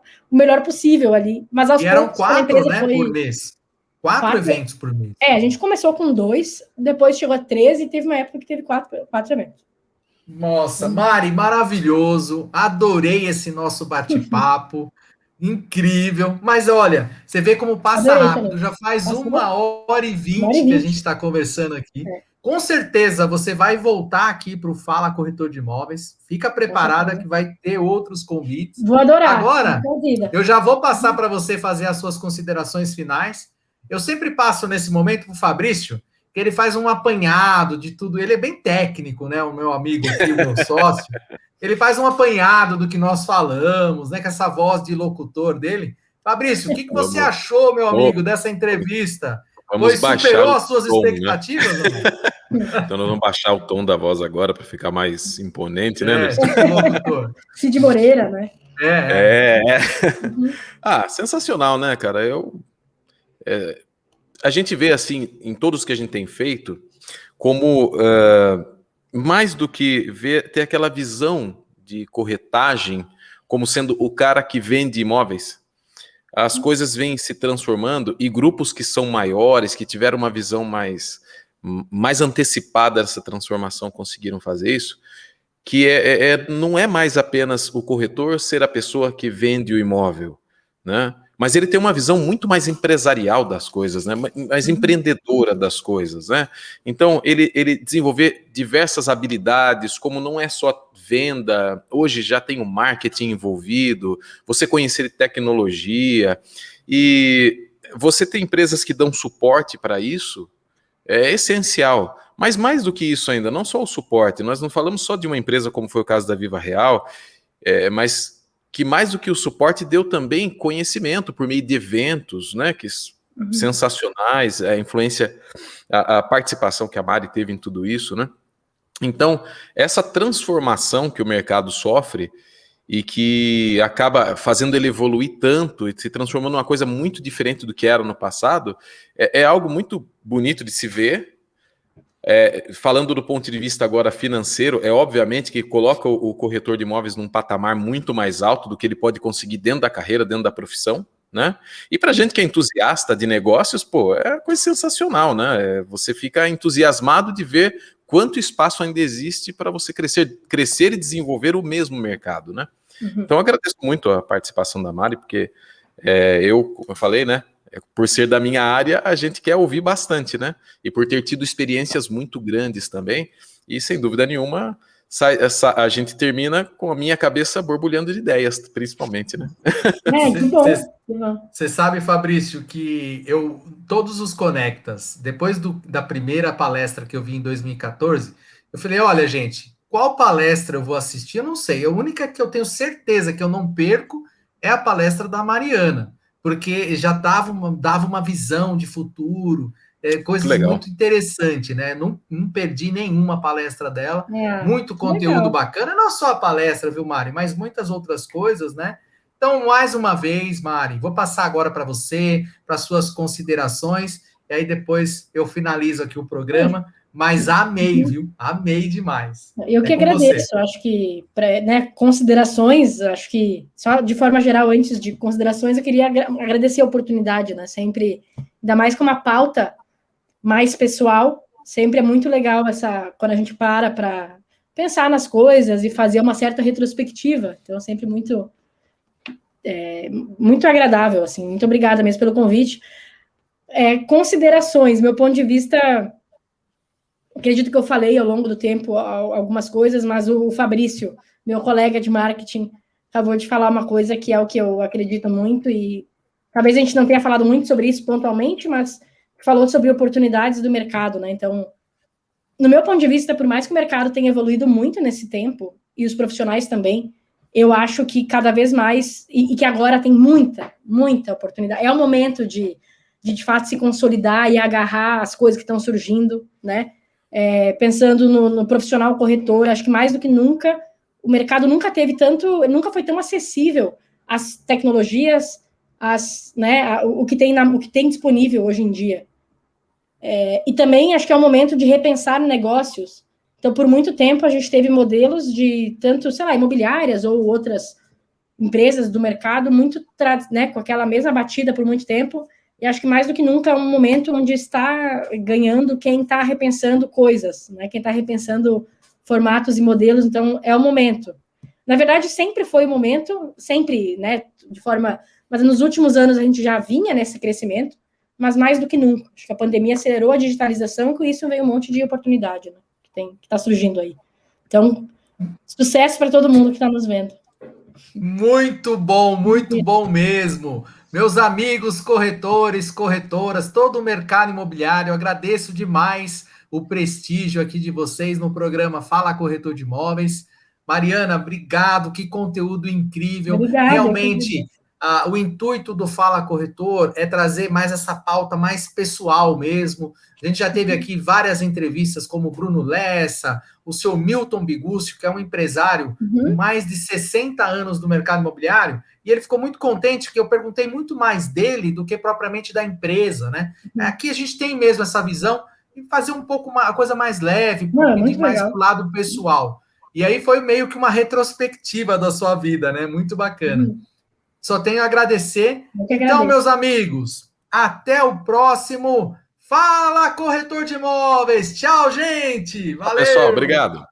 Speaker 3: possível ali. Mas aos
Speaker 1: eram
Speaker 3: poucos,
Speaker 1: 4, né, por mês. 4 eventos por mês.
Speaker 3: A gente começou com 2, depois chegou a 13 e teve uma época que teve 4 eventos.
Speaker 1: Nossa, Mari, maravilhoso. Adorei esse nosso bate-papo. Incrível. Mas olha, você vê como passa rápido. Também. Já faz 1h20 que a gente está conversando aqui. Com certeza você vai voltar aqui para o Fala Corretor de Imóveis. Fica preparada que vai ter outros convites.
Speaker 3: Vou adorar.
Speaker 1: Agora, eu já vou passar para você fazer as suas considerações finais. Eu sempre passo nesse momento para o Fabrício, que ele faz um apanhado de tudo. Ele é bem técnico, né? O meu amigo aqui, o meu sócio. Ele faz um apanhado do que nós falamos, né? Com essa voz de locutor dele. Fabrício, o que você achou, meu amigo, dessa entrevista? Superou as suas expectativas?
Speaker 2: Né? Então nós vamos baixar o tom da voz agora para ficar mais imponente, né?
Speaker 3: Cid Moreira, né?
Speaker 2: Sensacional, né, cara? A gente vê, assim, em todos que a gente tem feito, como mais do que ter aquela visão de corretagem como sendo o cara que vende imóveis. As coisas vêm se transformando e grupos que são maiores, que tiveram uma visão mais antecipada dessa transformação, conseguiram fazer isso, que não é mais apenas o corretor ser a pessoa que vende o imóvel, né? mas ele tem uma visão muito mais empresarial das coisas, né? Mais empreendedora das coisas, né? Então, ele desenvolver diversas habilidades, como não é só venda, hoje já tem o marketing envolvido, você conhecer tecnologia, e você ter empresas que dão suporte para isso é essencial. Mas mais do que isso ainda, não só o suporte, nós não falamos só de uma empresa como foi o caso da Viva Real, mas que mais do que o suporte deu também conhecimento por meio de eventos, né, que sensacionais, a influência, a participação que a Mari teve em tudo isso, né? Então, essa transformação que o mercado sofre e que acaba fazendo ele evoluir tanto e se transformando numa coisa muito diferente do que era no passado, é algo muito bonito de se ver. Falando do ponto de vista agora financeiro, é obviamente que coloca o corretor de imóveis num patamar muito mais alto do que ele pode conseguir dentro da carreira, dentro da profissão, né? E para gente que é entusiasta de negócios, pô, é coisa sensacional, né? Você fica entusiasmado de ver quanto espaço ainda existe para você crescer e desenvolver o mesmo mercado, né? Então eu agradeço muito a participação da Mari, porque como eu falei, né? Por ser da minha área, a gente quer ouvir bastante, né? E por ter tido experiências muito grandes também, e sem dúvida nenhuma, a gente termina com a minha cabeça borbulhando de ideias, principalmente, né?
Speaker 3: Que bom.
Speaker 1: Você sabe, Fabrício, que todos os Conectas, depois da primeira palestra que eu vi em 2014, eu falei, olha, gente, qual palestra eu vou assistir? Eu não sei. A única que eu tenho certeza que eu não perco é a palestra da Mariana, porque já dava uma visão de futuro, coisas muito interessantes, né? Não perdi nenhuma palestra dela, muito conteúdo bacana, não só a palestra, viu, Mari, mas muitas outras coisas, né? Então, mais uma vez, Mari, vou passar agora para você, para suas considerações, e aí depois eu finalizo aqui o programa, mas amei, viu? Amei demais.
Speaker 3: Eu que agradeço, você. Acho que, né, considerações, acho que, só de forma geral, antes de considerações, eu queria agradecer a oportunidade, né, sempre, ainda mais com uma pauta mais pessoal, sempre é muito legal quando a gente para pensar nas coisas e fazer uma certa retrospectiva, então sempre muito agradável, assim, muito obrigada mesmo pelo convite. Considerações, meu ponto de vista... Acredito que eu falei ao longo do tempo algumas coisas, mas o Fabrício, meu colega de marketing, acabou de falar uma coisa que é o que eu acredito muito, e talvez a gente não tenha falado muito sobre isso pontualmente, mas falou sobre oportunidades do mercado, né? Então, no meu ponto de vista, por mais que o mercado tenha evoluído muito nesse tempo, e os profissionais também, eu acho que cada vez mais, e que agora tem muita, muita oportunidade. É o momento de fato se consolidar e agarrar as coisas que estão surgindo, né? Pensando no profissional corretor, acho que mais do que nunca, o mercado nunca foi tão acessível às tecnologias, o que tem disponível hoje em dia. E também acho que é o momento de repensar negócios. Então, por muito tempo, a gente teve modelos de tanto, sei lá, imobiliárias ou outras empresas do mercado, né, com aquela mesma batida por muito tempo. E acho que mais do que nunca é um momento onde está ganhando quem está repensando coisas, né? Quem está repensando formatos e modelos, então é o momento. Na verdade, sempre foi o momento, sempre, né? Mas nos últimos anos a gente já vinha nesse crescimento, mas mais do que nunca. Acho que a pandemia acelerou a digitalização e com isso veio um monte de oportunidade, né? Que está surgindo aí. Então, sucesso para todo mundo que está nos vendo.
Speaker 1: Muito bom mesmo. Meus amigos corretores, corretoras, todo o mercado imobiliário, eu agradeço demais o prestígio aqui de vocês no programa Fala Corretor de Imóveis. Mariana, obrigado, que conteúdo incrível.
Speaker 3: Obrigada,
Speaker 1: realmente, o intuito do Fala Corretor é trazer mais essa pauta mais pessoal mesmo. A gente já teve aqui várias entrevistas, como o Bruno Lessa, o seu Milton Bigúcio, que é um empresário com mais de 60 anos no mercado imobiliário, e ele ficou muito contente, porque eu perguntei muito mais dele do que propriamente da empresa, né? Aqui a gente tem mesmo essa visão e fazer um pouco uma coisa mais leve, mais pro lado pessoal. E aí foi meio que uma retrospectiva da sua vida, né? Muito bacana. Só tenho a agradecer. Então, meus amigos, até o próximo Fala Corretor de Imóveis. Tchau, gente. Valeu.
Speaker 2: Pessoal, obrigado.